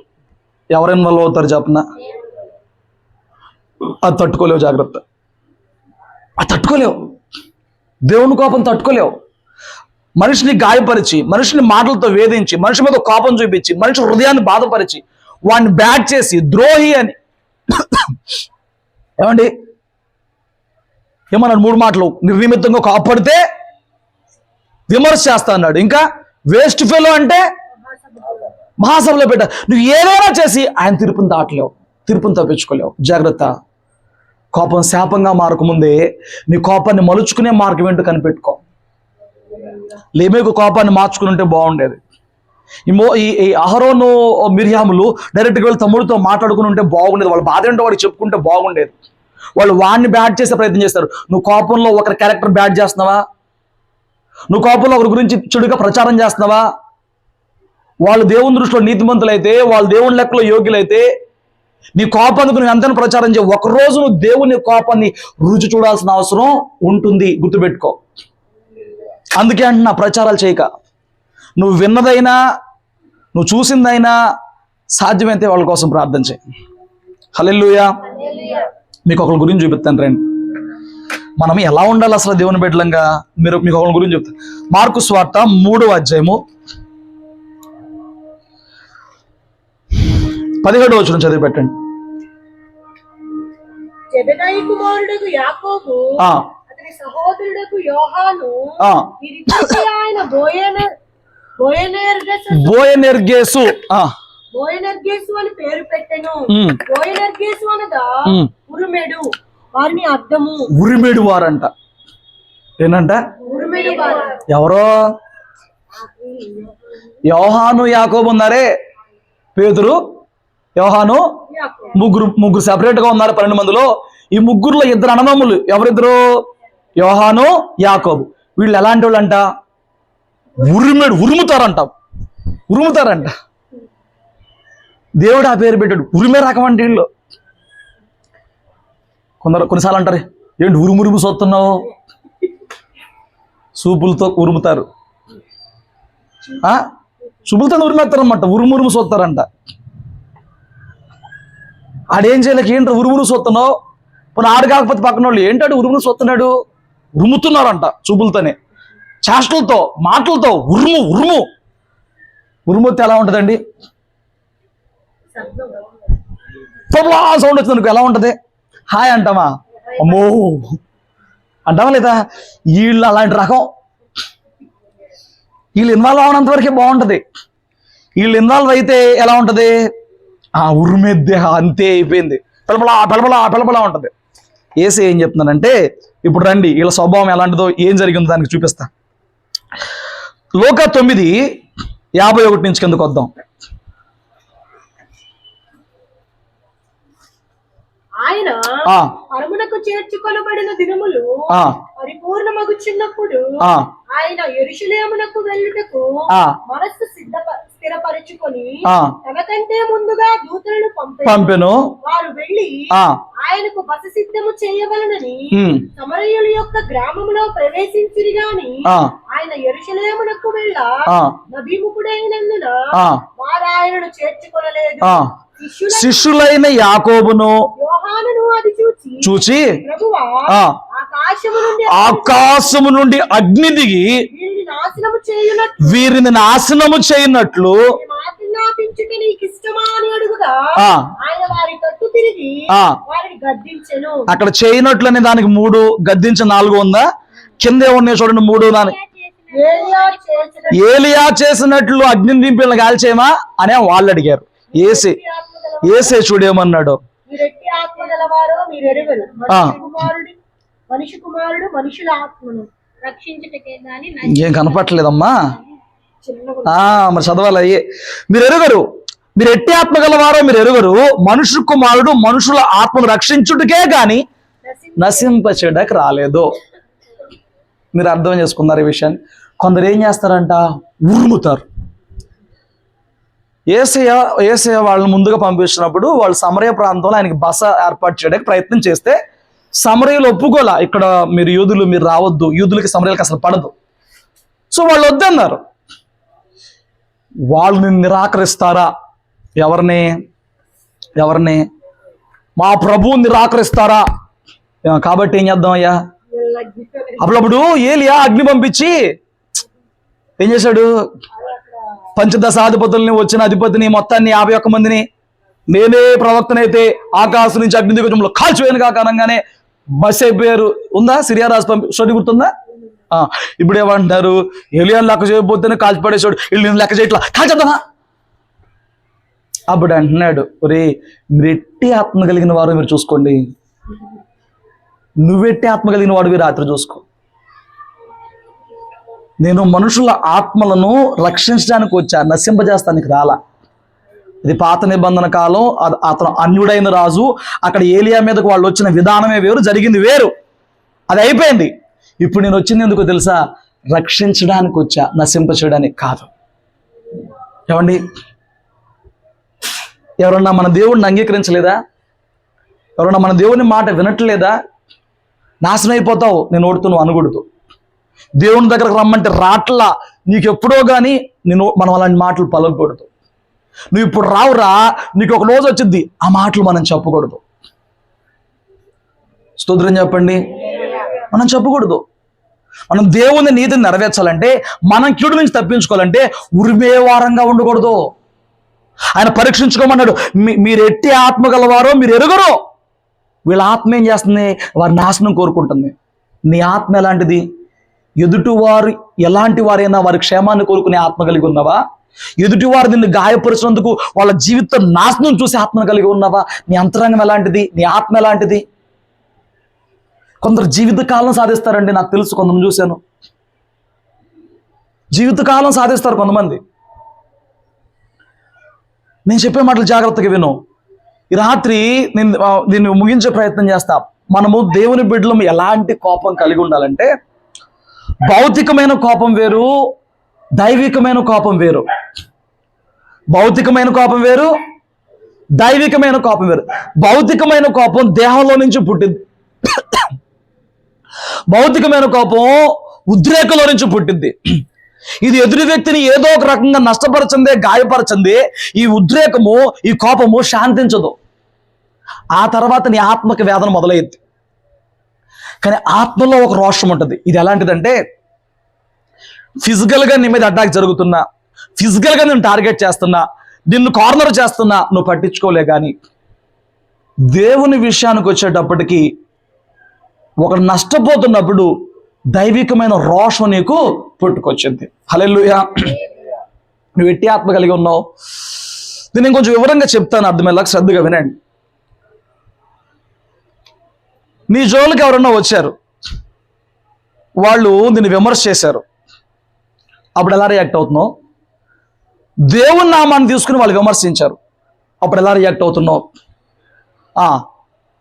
Speaker 2: ఎవరైనా వాళ్ళు అవుతారు చెప్పనా? అది తట్టుకోలేవు, జాగ్రత్త. అది తట్టుకోలేవు, దేవుని కోపం తట్టుకోలేవు. మనిషిని గాయపరిచి, మనిషిని మాటలతో వేధించి, మనిషి మీద కోపం చూపించి, మనిషి హృదయాన్ని బాధపరిచి, వాడిని బ్యాట్ చేసి ద్రోహి అని ఏమండి ఏమన్నాడు? 3 మాటలు. నిర్నిమిత్తంగా కోపడితే విమర్శ చేస్తా అన్నాడు. ఇంకా వేస్ట్ ఫెలో అంటే మహాసభలో పెట్ట. నువ్వు ఏదైనా చేసి ఆయన తీర్పుని దాటలేవు, తీర్పుని తప్పించుకోలేవు. జాగ్రత్త. కోపం శాపంగా మారకముందే నీ కోపాన్ని మలుచుకునే మార్గం ఏంటో కనిపెట్టుకో. లేమేకు కోపాన్ని మార్చుకుని ఉంటే బాగుండేది. ఈ అహరోను మిర్యాములు డైరెక్ట్గా వెళ్ళి తమ్ముడితో మాట్లాడుకుని ఉంటే బాగుండేది. వాళ్ళ బాధ ఏంటో వాడికి చెప్పుకుంటే బాగుండేది. వాళ్ళు వాడిని బ్యాడ్ చేసే ప్రయత్నం చేస్తారు. నువ్వు కోపంలో ఒకరి క్యారెక్టర్ బ్యాడ్ చేస్తున్నావా? నువ్వు కోపంలో ఒకరి గురించి చెడుగా ప్రచారం చేస్తున్నావా? వాళ్ళు దేవుని దృష్టిలో నీతిమంతులైతే, వాళ్ళు దేవుని లెక్కలో యోగ్యులైతే నీ కోపానికి నువ్వు ఎంతైనా ప్రచారం చేయ, ఒకరోజు నువ్వు దేవుని కోపాన్ని రుచి చూడాల్సిన అవసరం ఉంటుంది. గుర్తుపెట్టుకో. అందుకే అంటున్నా, ప్రచారాలు చేయక. నువ్వు విన్నదైనా, నువ్వు చూసిందైనా సాధ్యమైతే వాళ్ళ కోసం ప్రార్థన చేయి.
Speaker 1: హల్లెలూయా. మీకు ఒకరి గురించి చూపిస్తాను రండి. మనం ఎలా ఉండాలి అసలు దేవుని బిడ్డలంగా, మీకు ఒకరి గురించి చెప్తాను. మార్కు సువార్త 3వ అధ్యాయము 17వ వచనం చదివి పెట్టండి.
Speaker 3: జెబెదాయి కుమారుడకు యాకోబు, అతని సహోదరుడకు యోహాను, వీరిద్దరికీ ఆయన బోయనెర్గేసు అని పేరు పెట్టెను. బోయనెర్గేసు అనగా ఉరిమెడు, వారిని అర్థము.
Speaker 1: ఉరిమెడు వారంట. ఏంటంట?
Speaker 3: ఉరిమెడు వారు.
Speaker 1: ఎవరో యోహాను యాకోబు ఉన్నారే, పేతురు యోహాను, ముగ్గురు సెపరేట్ గా ఉన్నారు 12 మందిలో. ఈ ముగ్గురులో 2 అన్నదమ్ములు. ఎవరిద్దరు? యోహాను, యాకోబు. వీళ్ళు ఎలాంటి వాళ్ళు అంట? ఉరుముతారంట. దేవుడు ఆ పేరు పెట్టాడు, ఉరిమే రకం అంటే వీళ్ళు. కొన్నిసార్లు అంటారు, ఏంటి ఉరుమురుము సొత్తున్నావు? సూపులతో ఉరుముతారు, చూపులతో ఉరిమేస్తారు అన్నమాట. ఉరుమురుము సొత్తారంట. ఆడేం చేయలేక, ఏంటి ఉరుమురు సొత్తున్నావు? పోనీ ఆడు కాకపోతే పక్కన వాళ్ళు, ఏంటాడు ఉరుమురు సొత్తున్నాడు? ఉరుముతున్నారంట చూపులతోనే, చేష్టలతో, మాటలతో. ఉరుముతే ఎలా ఉంటుందండి? సౌండ్ వచ్చింది అనుకో, ఎలా ఉంటది? హాయ్ అంటామా? అమ్మో అంటామా లేదా? వీళ్ళు అలాంటి రకం. వీళ్ళు ఇన్వాల్వ్ అవనంత వరకే బాగుంటది. వీళ్ళు ఇన్వాల్వ్ అయితే ఎలా ఉంటది? ఉరుమెద్దే, అంతే అయిపోయింది. పెళపలా ఉంటది. ఏసీ ఏం చెప్తున్నానంటే, ఇప్పుడు రండి వీళ్ళ స్వభావం ఎలాంటిదో, ఏం జరిగిందో దానికి చూపిస్తా. లూకా 9:51 నుంచి కిందకు వద్దాం.
Speaker 3: ఆయన పరమునకు చేర్చుకొనబడిన దినములు పరిపూర్ణమగుచున్నప్పుడు ఆయన యెరూషలేమునకు వెళ్ళుటకు మనస్సు స్థిరపరచుకొని తనకంటే ముందుగా దూతలను పంపెను. వారు వెళ్లి ఆయనకు బస సిద్ధము చేయవలనని సమరయుల యొక్క గ్రామములో ప్రవేశించిరి గాని ఆయన యెరూషలేమునకు వెళ్ళ నభిముఖుడైనందున వారు ఆయనను చేర్చుకొనలేదు.
Speaker 1: శిష్యులైన యాకోబును
Speaker 3: యోహానును అది చూచి
Speaker 1: ఆకాశము నుండి అగ్ని దిగి వీరిని నాశనము చేయనట్లు అక్కడ చేయనట్లు అనే దానికి 3, గద్దించ 4 ఉందా? కింద ఏమున్నాయి చూడండి, 3 దాని. ఏలియా చేసినట్లు అగ్ని దింపిన కాల్చేయమా అనే వాళ్ళు అడిగారు. ఏసే చూడేమన్నాడు? ఏం కనపట్లేదమ్మా, మరి చదవాలి. మీరు ఎరుగరు, మీరు ఎట్టి ఆత్మ గలవారో మీరు ఎరుగరు. మనుషు కుమారుడు మనుషుల ఆత్మను రక్షించుటకే గాని నశింపచేయడానికి రాలేదు. మీరు అర్థం చేసుకున్నారు ఈ విషయాన్ని. కొందరు ఏం చేస్తారంట? ఉరుముతారు. ఏసయ్య వాళ్ళని ముందుగా పంపించినప్పుడు వాళ్ళు సమరయ ప్రాంతంలో ఆయనకి బస ఏర్పాటు చేయడానికి ప్రయత్నం చేస్తే సమరయులు ఒప్పుకోలా. ఇక్కడ మీరు యూదులు, మీరు రావద్దు, యూదులకి సమరయులకి అసలు పడదు. సో వాళ్ళు వద్దన్నారు. వాళ్ళని నిరాకరిస్తారా? ఎవరిని? మా ప్రభువు నిరాకరిస్తారా? కాబట్టి ఏం చేద్దాం అయ్యా? అప్పుడప్పుడు ఏలియా అగ్ని పంపించి ఏం చేశాడు? పంచదశాధిపతుల్ని, వచ్చిన అధిపతిని మొత్తాన్ని 51 మందిని, నేనే ప్రవక్తనైతే ఆకాశం నుంచి అగ్ని దిగజంలో కాల్చివేయను కాక అనగానే బస్ అయిపోయారు. ఉందా? సిరియా రాజు స్టోరీ గుర్తుందా? ఇప్పుడు ఏమంటున్నారు? ఏలియాని లెక్క చేయకపోతేనే కాల్చిపడేసాడు, వీళ్ళు లెక్క చేయట్లా, కాల్చేద్దామా? అప్పుడు అంటున్నాడు, ఒరే మీరెట్టి ఆత్మ కలిగిన వారు మీరు చూసుకోండి, నువ్వెట్టి ఆత్మ కలిగిన వాడు రాత్రి చూసుకో. నేను మనుషుల ఆత్మలను రక్షించడానికి వచ్చా, నశింపజేస్తానికి రాలా. ఇది పాత నిబంధన కాలం. అతను అన్యుడైన రాజు. అక్కడ ఏలియా మీదకు వాళ్ళు వచ్చిన విధానమే వేరు, జరిగింది వేరు. అది అయిపోయింది. ఇప్పుడు నేను వచ్చింది ఎందుకో తెలుసా? రక్షించడానికి వచ్చా, నశింపచేయడానికి కాదు. ఏమండి, ఎవరన్నా మన దేవుడిని అంగీకరించలేదా? ఎవరన్నా మన దేవుని మాట వినట్లేదా? నాశనం అయిపోతావు నేను ఓడుతున్నావు అనకూడదు. దేవుని దగ్గరకు రమ్మంటే రాట్లా, నీకు ఎప్పుడో కానీ మనం అలాంటి మాటలు పలకూడదు.
Speaker 2: నువ్వు ఇప్పుడు రావురా, నీకు ఒక రోజు వచ్చింది, ఆ మాటలు మనం చెప్పకూడదు. స్తోత్రం చెప్పండి. మనం చెప్పకూడదు. మనం దేవుని నీతిని నెరవేర్చాలంటే, మనం కీడు నుంచి తప్పించుకోవాలంటే ఉరిమే వారంగా ఉండకూడదు. ఆయన పరీక్షించుకోమన్నాడు. మీరు ఎట్టి ఆత్మ గలవారో మీరు ఎరుగరు. వీళ్ళ ఆత్మ ఏం చేస్తుంది? వారి నాశనం కోరుకుంటుంది. నీ ఆత్మ ఎలాంటిది? ఎదుటివారు ఎలాంటి వారైనా వారి క్షేమాన్ని కోరుకునే ఆత్మ కలిగి ఉన్నావా? ఎదుటివారు నిన్ను గాయపరిచినందుకు వాళ్ళ జీవిత నాశనం చూసి ఆత్మను కలిగి ఉన్నావా? నీ అంతరంగం ఎలాంటిది? నీ ఆత్మ ఎలాంటిది? కొందరు జీవితకాలం సాధిస్తారండి, నాకు తెలుసు, కొంతమంది చూశాను. జీవితకాలం సాధిస్తారు కొంతమంది. నేను చెప్పే మాటలు జాగ్రత్తగా విను. ఈ రాత్రి నేను దీన్ని ముగించే ప్రయత్నం చేస్తా. మనము దేవుని బిడ్డలం ఎలాంటి కోపం కలిగి ఉండాలంటే, భౌతికమైన కోపం వేరు, దైవికమైన కోపం వేరు. భౌతికమైన కోపం వేరు, దైవికమైన కోపం వేరు. భౌతికమైన కోపం దేహంలో నుంచి పుట్టింది. భౌతికమైన కోపం ఉద్రేకంలో నుంచి పుట్టింది. ఇది ఎదుటి వ్యక్తిని ఏదో ఒక రకంగా నష్టపరచందే, గాయపరచందే. ఈ ఉద్రేకము, ఈ కోపము శాంతించదు. ఆ తర్వాత నీ ఆత్మకి వేదన మొదలయ్యింది. కానీ ఆత్మలో ఒక రోషం ఉంటుంది. ఇది ఎలాంటిదంటే, ఫిజికల్గా నీ మీద అటాక్ జరుగుతున్నా, ఫిజికల్గా నేను టార్గెట్ చేస్తున్నా, నిన్ను కార్నర్ చేస్తున్నా, నువ్వు పట్టించుకోలే. కానీ దేవుని విషయానికి వచ్చేటప్పటికి ఒకడు నష్టపోతున్నప్పుడు దైవికమైన రోషం నీకు పుట్టుకొచ్చింది. హల్లెలూయా. నువ్వు ఎట్టి ఆత్మ కలిగి ఉన్నావు? దీన్ని నేను కొంచెం వివరంగా చెప్తాను, అర్థమయ్యేలా శ్రద్ధగా వినండి. నీ జోలికి ఎవరన్నా వచ్చారు, వాళ్ళు నిన్ను విమర్శ చేశారు, అప్పుడు ఎలా రియాక్ట్ అవుతున్నావు? దేవుని నామాన్ని తీసుకుని వాళ్ళు విమర్శించారు, అప్పుడు ఎలా రియాక్ట్ అవుతున్నావు?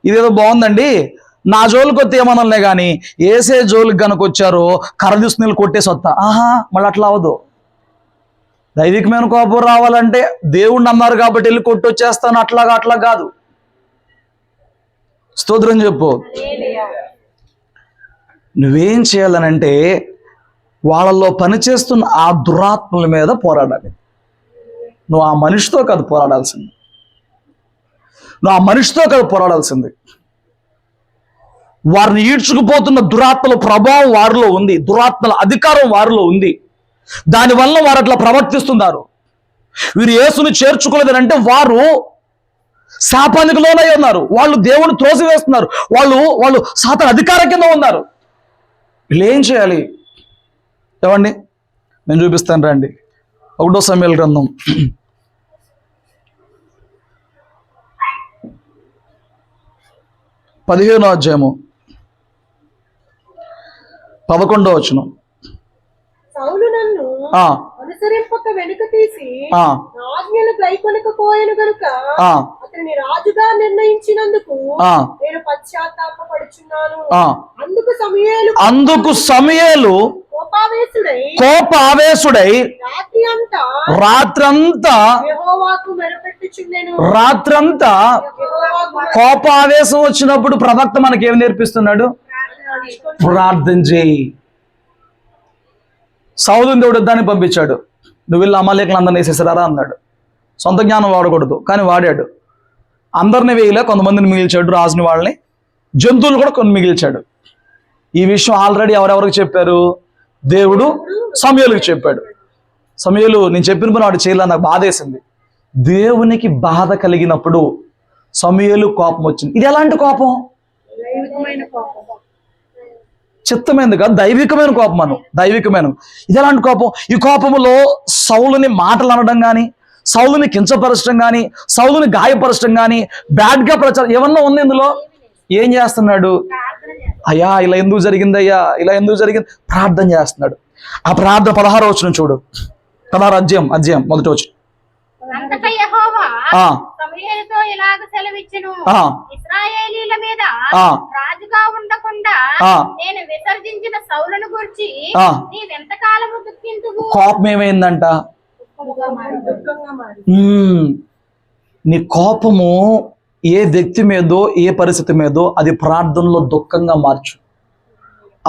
Speaker 2: ఇదేదో బాగుందండి, నా జోలికి వస్తే ఏమనలే, కానీ ఏసే జోలికి కనుక వచ్చారో కర్ర తీసుకుని కొట్టేసి వస్తా. మళ్ళీ అట్లా అవ్వదు. దైవికమైన కోపం రావాలంటే దేవుణ్ణి అన్నారు కాబట్టి వెళ్ళి కొట్టొచ్చేస్తాను, అట్లా కాదు. స్తోత్రం చెప్పు. నువ్వేం చేయాలనంటే, వాళ్ళల్లో పనిచేస్తున్న ఆ దురాత్మల మీద పోరాడాలి. నువ్వు ఆ మనిషితో కాదు పోరాడాల్సింది. వారిని ఈడ్చుకుపోతున్న దురాత్మల ప్రభావం వారిలో ఉంది, దురాత్మల అధికారం వారిలో ఉంది. దానివల్ల వారు అట్లా ప్రవర్తిస్తున్నారు. వీరు యేసుని చేర్చుకోలేదనంటే వారు శాపానికి లోనై ఉన్నారు. వాళ్ళు దేవుని త్రోసివేస్తున్నారు. వాళ్ళు సాతాను అధికారం కింద ఉన్నారు. వీళ్ళు ఏం చేయాలి? ఏమండి, నేను చూపిస్తాను రండి. 1 సమూయేలు గ్రంథం 15వ అధ్యాయము 11వ వచనం.
Speaker 3: సౌలు నన్ను అనుసరింపక వెనుక తీసి ఆజ్ఞలు గైకొనకపోయెను గనుక అతనిని రాజుగా నిర్ణయించినందుకు నేను పశ్చాత్తాపపడుచున్నాను. అందుకు సమూయేలు కోపావేశుడై రాత్రంతా కోపావేశం వచ్చినప్పుడు ప్రవక్త మనకేం నేర్పిస్తున్నాడు? ప్రార్థన చేయి. సౌలుని దేవుడు యుద్ధానికి పంపించాడు. నువ్వు వీళ్ళు అమాలేకులందరినీ వేసేసారా అన్నాడు. సొంత జ్ఞానం వాడకూడదు, కానీ వాడాడు. అందరిని వేయలే, కొంతమందిని మిగిల్చాడు, రాజుని వాళ్ళని, జంతువులు కూడా కొన్ని మిగిల్చాడు. ఈ విషయం ఆల్రెడీ ఎవరెవరికి చెప్పారు? దేవుడు సమూయేలుకి చెప్పాడు. సమూయేలు, నేను చెప్పిన పని వాడు చేయలే, నాకు బాధేసింది. దేవునికి బాధ కలిగినప్పుడు సమూయేలు కోపం వచ్చింది. ఇది ఎలాంటి కోపం? చిత్తమైంది కాదు, దైవికమైన కోపం. దైవికమైన ఇది ఎలాంటి కోపం? ఈ కోపములో సౌలుని మాటలు అనడం కానీ, సౌలుని కించపరచడం కానీ, సౌలుని గాయపరచడం కానీ, బ్యాడ్గా ప్రచారం ఏమన్నా ఉంది ఇందులో? ఏం చేస్తున్నాడు? అయ్యా ఇలా ఎందుకు జరిగింది, అయ్యా ఇలా ఎందుకు జరిగింది, ప్రార్థన చేస్తున్నాడు. ఆ ప్రార్థన 16వ వచనం చూడు. 16వ అధ్యాయం 1వ వచనం.
Speaker 4: సమూయేలుతో ఇలాగ సెలవిచ్చెను, ఇశ్రాయేలీయుల మీద రాజుగా ఉండకుండా నేను విసర్జించిన సౌలును గురించి నీవెంతకాలము దుఃఖింతువు?
Speaker 2: కోపం ఏమైందంట? నీ కోపము ఏ వ్యక్తి మీదో, ఏ పరిస్థితి మీదో అది ప్రార్థనలో దుఃఖంగా మార్చు.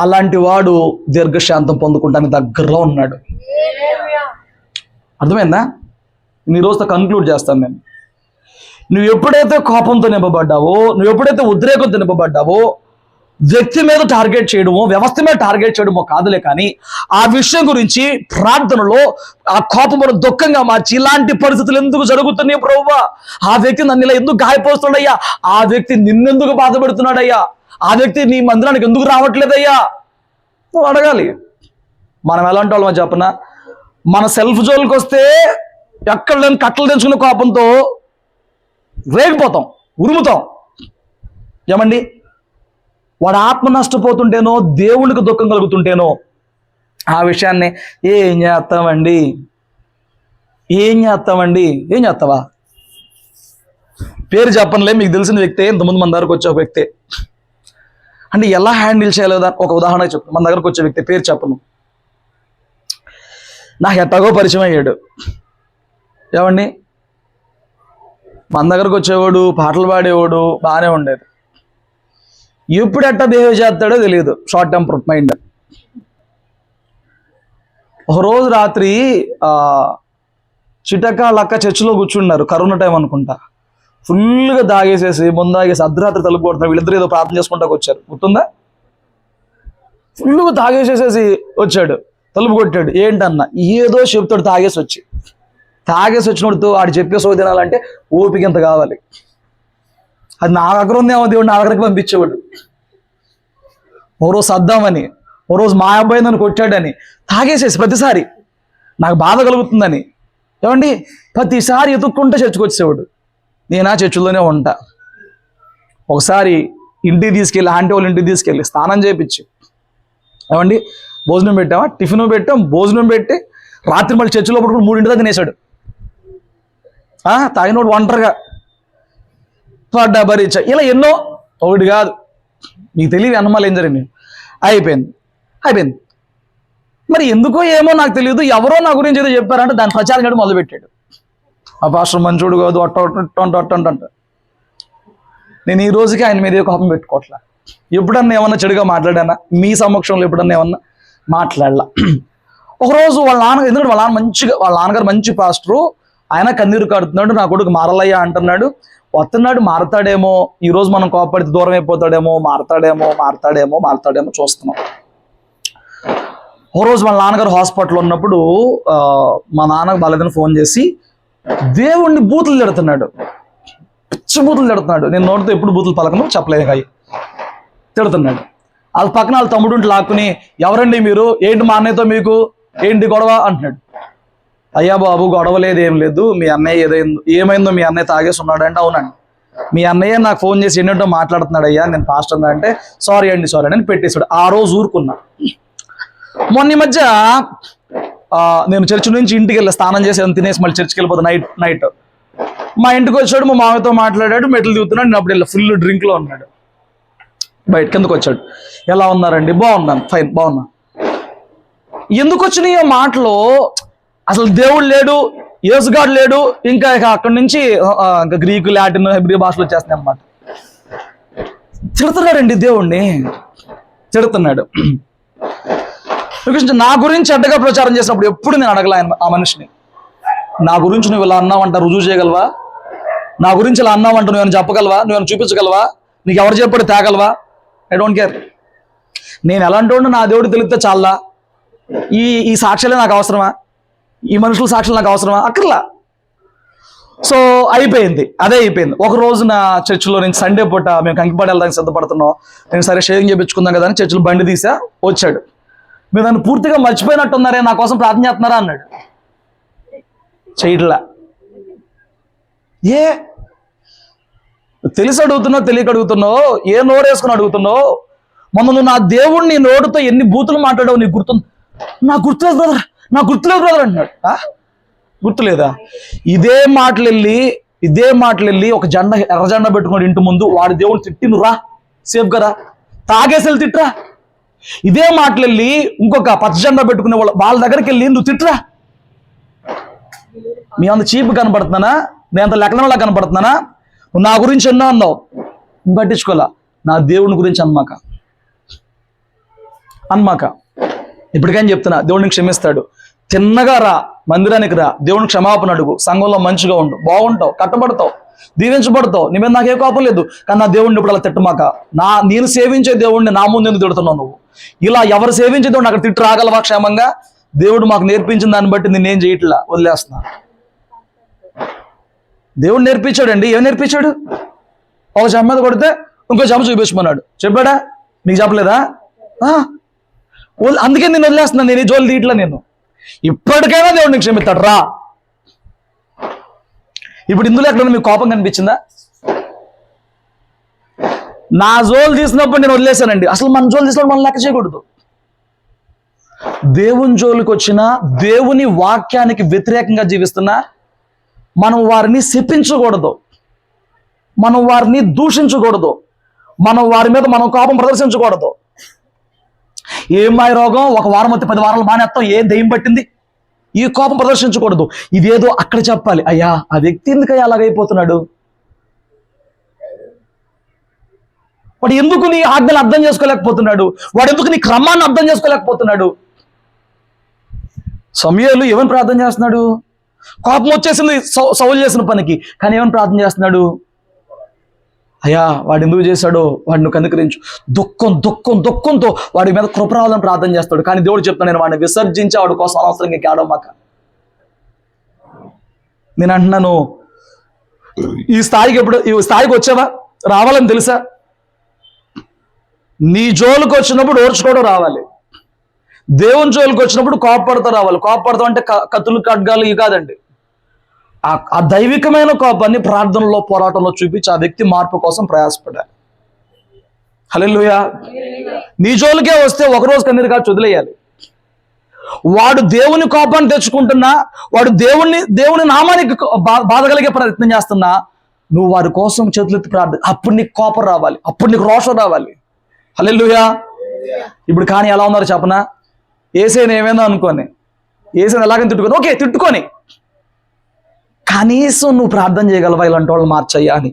Speaker 2: అలాంటి వాడు దీర్ఘశాంతం పొందుకుంటానికి దగ్గరలో ఉన్నాడు. అర్థమైందా?
Speaker 3: ఈ రోజుతో కన్క్లూడ్ చేస్తాను నేను. నువ్వు ఎప్పుడైతే కోపంతో నింపబడ్డావో, నువ్వు ఎప్పుడైతే ఉద్రేకంతో నింపబడ్డావో, వ్యక్తి మీద టార్గెట్ చేయడమో, వ్యవస్థ మీద టార్గెట్ చేయడమో కాదులే, కానీ ఆ విషయం గురించి ప్రార్థనలో ఆ కోపమును దుఃఖంగా మార్చి, ఇలాంటి పరిస్థితులు ఎందుకు జరుగుతున్నాయి ప్రభువా, ఆ వ్యక్తి నన్ను ఇలా ఎందుకు గాయపోతున్నాడయ్యా, ఆ వ్యక్తి నిన్నెందుకు బాధపడుతున్నాడయ్యా, ఆ వ్యక్తి నీ మందిరానికి ఎందుకు రావట్లేదయ్యా, నువ్వు అడగాలి. మనం ఎలాంటి వాళ్ళమో చెప్పనా, మన సెల్ఫ్ జోలికి వస్తే ఎక్కడ లేని కట్టలు తెంచుకునే కోపంతో రేగిపోతాం, ఉరుముతాం. ఏమండి, వాడు ఆత్మ నష్టపోతుంటేనో, దేవునికి దుఃఖం కలుగుతుంటేనో ఆ విషయాన్ని ఏం చేస్తామండి, ఏం చేస్తావా, పేరు చెప్పనులే, మీకు తెలిసిన వ్యక్తే, ఇంతకుముందు మన దగ్గరకు వచ్చే ఒక వ్యక్తే. అంటే ఎలా హ్యాండిల్ చేయలేదా ఒక ఉదాహరణ చెప్తాను. మన దగ్గరకు వచ్చే వ్యక్తి, పేరు చెప్పను, నాకు ఎట్టాగో పరిచయం అయ్యాడు. ఏమండి, మన దగ్గరకు వచ్చేవాడు, పాటలు పాడేవాడు, బాగానే ఉండేది. ఎప్పుడు ఎట్టా బిహేవ్ చేస్తాడో తెలియదు, షార్ట్ టెంపర్ మైండ్. ఒకరోజు రాత్రి చిటక లక్క చర్చిలో కూర్చున్నారు, కరోనా టైం అనుకుంటా. ఫుల్గా దాగేసేసి, ముందాగేసి అర్ధరాత్రి తలుపు కొడుతున్నారు. వీళ్ళిద్దరు ఏదో ప్రార్థన చేసుకుంటాకు వచ్చారు, గుర్తుందా? ఫుల్గా తాగేసేసేసి వచ్చాడు, తలుపు కొట్టాడు. ఏంటన్నా, ఏదో చెప్తాడు తాగేసి వచ్చినప్పుడు ఆడు చెప్పే సోదనాలంటే ఓపిక ఎంత కావాలి. అది నా దగ్గర ఉందేమో, దేవుడు నా దగ్గరికి పంపించేవాడు. ఓ రోజు సద్దామని, ఓ రోజు మా అబ్బాయి నన్ను కొట్టాడని తాగేసేసి ప్రతిసారి నాకు బాధ కలుగుతుందని, ఏమండి ప్రతిసారి ఎత్తుక్కుంటే చర్చకు వచ్చేవాడు. నేనా చర్చిలోనే ఉంటా. ఒకసారి ఇంటికి తీసుకెళ్ళి, ఆంటీ వాళ్ళ ఇంటికి తీసుకెళ్ళి స్నానం చేయించి, ఏమండి భోజనం పెట్టామా, టిఫిన్ పెట్టాం, భోజనం పెట్టి రాత్రి మళ్ళీ చర్చిలో పడుకుని 3 దాకా తినేశాడు. తాగినోడు ఒంటరిగా పడ్డా భరించా. ఇలా ఎన్నో, ఒకటి కాదు. మీకు తెలియదు అన్నమాలు ఏం జరిగింది. అయిపోయింది. మరి ఎందుకో ఏమో నాకు తెలియదు, ఎవరో నా గురించి ఏదో చెప్పారంటే దాని ప్రచారం చేయడం మొదలుపెట్టాడు. ఆ పాస్టర్ మంచోడు కాదు, అట్ట. నేను ఈ రోజుకి ఆయన మీద కోపం పెట్టుకోవట్లా. ఎప్పుడన్నా ఏమన్నా చెడుగా మాట్లాడానా మీ సమక్షంలో, ఎప్పుడన్నా ఏమన్నా మాట్లాడలా. ఒకరోజు వాళ్ళ నాన్నగారు మంచి పాస్టరు, ఆయన కన్నీరు కాడుతున్నాడు, నా కొడుకు మారలయ్యా అంటున్నాడు. వస్తున్నాడు, మారతాడేమో, ఈరోజు మనం కోపడితే దూరం అయిపోతాడేమో, మారతాడేమో చూస్తున్నాం. ఓ రోజు వాళ్ళ నాన్నగారు హాస్పిటల్లో ఉన్నప్పుడు మా నాన్నకు బాలేదని ఫోన్ చేసి దేవుణ్ణి బూతులు తిడుతున్నాడు, పిచ్చి బూతులు తిడుతున్నాడు. నేను నోటితో ఎప్పుడు బూతులు పలకను, చెప్పలేదు కాయి, తిడుతున్నాడు. వాళ్ళ పక్కన వాళ్ళ తమ్ముడు ఉంటే లాక్కుని, ఎవరండి మీరు, ఏంటి మా అన్నయ్యతో మీకు ఏంటి గొడవ అంటున్నాడు. అయ్యా బాబు, గొడవ లేదు, ఏం లేదు, మీ అన్నయ్య ఏమైందో మీ అన్నయ్య తాగేసి ఉన్నాడు అంటే, అవునండి, మీ అన్నయ్య నాకు ఫోన్ చేసి ఏంటంటో మాట్లాడుతున్నాడు అయ్యా, నేను పాస్టర్ అంటే, సారీ అని పెట్టేశాడు. ఆ రోజు ఊరుకున్నా. మొన్న మధ్య నేను చర్చి నుంచి ఇంటికి వెళ్ళి స్నానం చేసి తినేసి మళ్ళీ చర్చికి వెళ్ళిపోతా నైట్. మా ఇంటికి వచ్చాడు, మా మామయ్యతో మాట్లాడాడు, మెట్లు దిగుతున్నాడు. నేను అప్పుడు ఫుల్ డ్రింక్లో ఉన్నాడు. బయట కిందకు వచ్చాడు, ఎలా ఉన్నారండి, బాగున్నాను, ఫైన్, బాగున్నా. ఎందుకు వచ్చినాయి ఆ మాటలు? అసలు దేవుడు లేడు, యేసుగాడు లేడు, ఇంకా అక్కడి నుంచి గ్రీకు, లాటిన్, హెబ్రీ భాషలు వచ్చేస్తున్నాయి అన్నమాట. తిడుతున్నాడండి, దేవుణ్ణి తిడుతున్నాడు. నా గురించి అడ్డగా ప్రచారం చేసినప్పుడు ఎప్పుడు నేను అడగల ఆ మనిషిని, నా గురించి నువ్వు ఇలా అన్నావంట రుజువు చేయగలవా, నా గురించి ఇలా అన్నావంట నువ్వేమైనా చెప్పగలవా, నువ్వేమైనా చూపించగలవా, నీకు ఎవరు చెప్పాడు తేగలవా? I don't care. నేను ఎలాంటి వాడిని నా దేవుడు తెలిస్తే చాలా. ఈ సాక్ష్యాలే నాకు అవసరమా, ఈ మనుషుల సాక్ష్యాలు నాకు అవసరమా? అక్కర్లా. సో అయిపోయింది, అదే అయిపోయింది. ఒక రోజు నా చర్చిలో నుంచి సండే పూట మేము కంకిపాడు వెళ్ళడానికి సిద్ధపడుతున్నాం. నేను సరే షేవింగ్ చేయించుకుందాం కదా అని చర్చిలో బండి తీసా, వచ్చాడు. మీరు నన్ను పూర్తిగా మర్చిపోయినట్టున్నారే, నా కోసం ప్రార్థన చేస్తున్నారా అన్నాడు. చేయట్లా. తెలిసి అడుగుతున్నావు, తెలియక అడుగుతున్నావు, ఏ నోరేసుకుని అడుగుతున్నావు? మొన్న నువ్వు నా దేవుణ్ణి నోడుతో ఎన్ని బూతులు మాట్లాడావు నీకు గుర్తుంది? నాకు గుర్తులేదు బ్రదర్ అంటున్నాడు. గుర్తులేదా? ఇదే మాటలెళ్ళి ఒక ఎర్ర జెండా పెట్టుకుని ఇంటి ముందు వాడి దేవుడిని తిట్టిను రా, సేఫ్ కదా, తాగేసెళ్ళి తిట్రా. ఇదే మాటలెళ్ళి ఇంకొక పచ్చ జెండా పెట్టుకునే వాళ్ళ దగ్గరికి వెళ్ళి నువ్వు తిట్రా. మీ అంత చీప్ కనపడుతున్నానా, నేను అంత లెక్కనలా కనపడుతున్నానా? నువ్వు నా గురించి ఎన్నో అన్నావు, పట్టించుకోలే. నా దేవుని గురించి అన్మాక ఇప్పటికైనా చెప్తున్నా, దేవుడిని క్షమిస్తాడు. తిన్నగా రా, మందిరానికి రా, దేవుని క్షమాపణ అడుగు, సంఘంలో మంచిగా ఉండు, బాగుంటావు, కట్టబడతావు, దీవించబడతావు. నీ మీద నాకే కోపం లేదు, కానీ నా దేవుడిని ఇప్పుడు అలా తిట్టమాక. నేను సేవించే దేవుడిని నా ముందు ఎందుకు తిడుతున్నావు నువ్వు? ఇలా ఎవరు సేవించే దేవుడిని అక్కడ తిట్టు రాగలవా క్షేమంగా? దేవుడు మాకు నేర్పించిన దాన్ని బట్టి నేనేం చేయట్లా, వదిలేస్తున్నా. దేవుడు నేర్పించాడండి. ఏం నేర్పించాడు? ఒక చెమ్మ మీద కొడితే ఇంకో చెమ్మ చూపించమన్నాడు. చెప్పాడా? మీకు చెప్పలేదా? అందుకే నేను వదిలేస్తున్నాను. నేను ఈ జోలు తీయట్లా. నేను ఇప్పటికైనా దేవుడిని క్షమిస్తాడు రా. ఇప్పుడు ఇందులో ఎక్కడ మీకు కోపం కనిపించిందా? నా జోలు తీసినప్పుడు నేను వదిలేశానండి. అసలు మన జోలు తీసినప్పుడు మనం లెక్క చేయకూడదు. దేవుని జోలికి వచ్చినా, దేవుని వాక్యానికి వ్యతిరేకంగా జీవిస్తున్నా మనం వారిని శపించకూడదు, మనం వారిని దూషించకూడదు, మనం వారి మీద మనం కోపం ప్రదర్శించకూడదు. ఏమాయి రోగం, ఒక వారం వచ్చి 10 వారాలు మానేస్తాం, ఏం దెయ్యం పట్టింది, ఈ కోపం ప్రదర్శించకూడదు. ఇదేదో అక్కడ చెప్పాలి. అయ్యా ఆ వ్యక్తి ఎందుకయ్యా అలాగైపోతున్నాడు, వాడు ఎందుకు నీ ఆజ్ఞలు అర్థం చేసుకోలేకపోతున్నాడు, వాడు ఎందుకు నీ క్రమాన్ని అర్థం చేసుకోలేకపోతున్నాడు. సమూయేలు ఏమని ప్రార్థన చేస్తున్నాడు? కోపం వచ్చేసింది సౌలు చేసిన పనికి, కానీ ఏమని ప్రార్థన చేస్తున్నాడు? అయ్యా వాడు ఎందుకు చేశాడో వాడిని కనుకరించు. దుఃఖంతో వాడి మీద కృప రావాలని ప్రార్థన చేస్తాడు. కానీ దేవుడు చెప్తాను, నేను వాడిని విసర్జించి వాడి కోసం అనవసరంగా కేడమాక. నేను అంటున్నాను, ఈ స్థాయికి వచ్చావా? రావాలని తెలుసా? నీ జోలికి వచ్చినప్పుడు ఓర్చుకోవడం రావాలి. దేవుని జోలికి వచ్చినప్పుడు కోపపడతా రావాలి. కోపపడతాం అంటే కత్తులు ఖడ్గాలు ఇవి కాదండి. ఆ దైవికమైన కోపాన్ని ప్రార్థనలో, పోరాటంలో చూపించి ఆ వ్యక్తి మార్పు కోసం ప్రయాసపడాలి. హల్లెలూయా. నీ జోలికే వస్తే ఒకరోజు కన్నీరుగా వదిలేయాలి. వాడు దేవుని కోపాన్ని తెచ్చుకుంటున్నా, వాడు దేవుని నామానికి బాధ కలిగే ప్రయత్నం చేస్తున్నా, నువ్వు వారి కోసం చేతులెత్తి ప్రార్థన. అప్పుడు నీకు కోపం రావాలి, అప్పుడు నీకు రోషం రావాలి. హల్లెలూయా. ఇప్పుడు కానీ ఎలా ఉన్నారో చెప్పనా? ఏసైనా ఏమైందో అనుకోని, ఏసైనా ఎలాగని తిట్టుకొని, ఓకే తిట్టుకొని, కనీసం నువ్వు ప్రార్థన చేయగలవా ఇలాంటి వాళ్ళు మార్చయ్యా అని.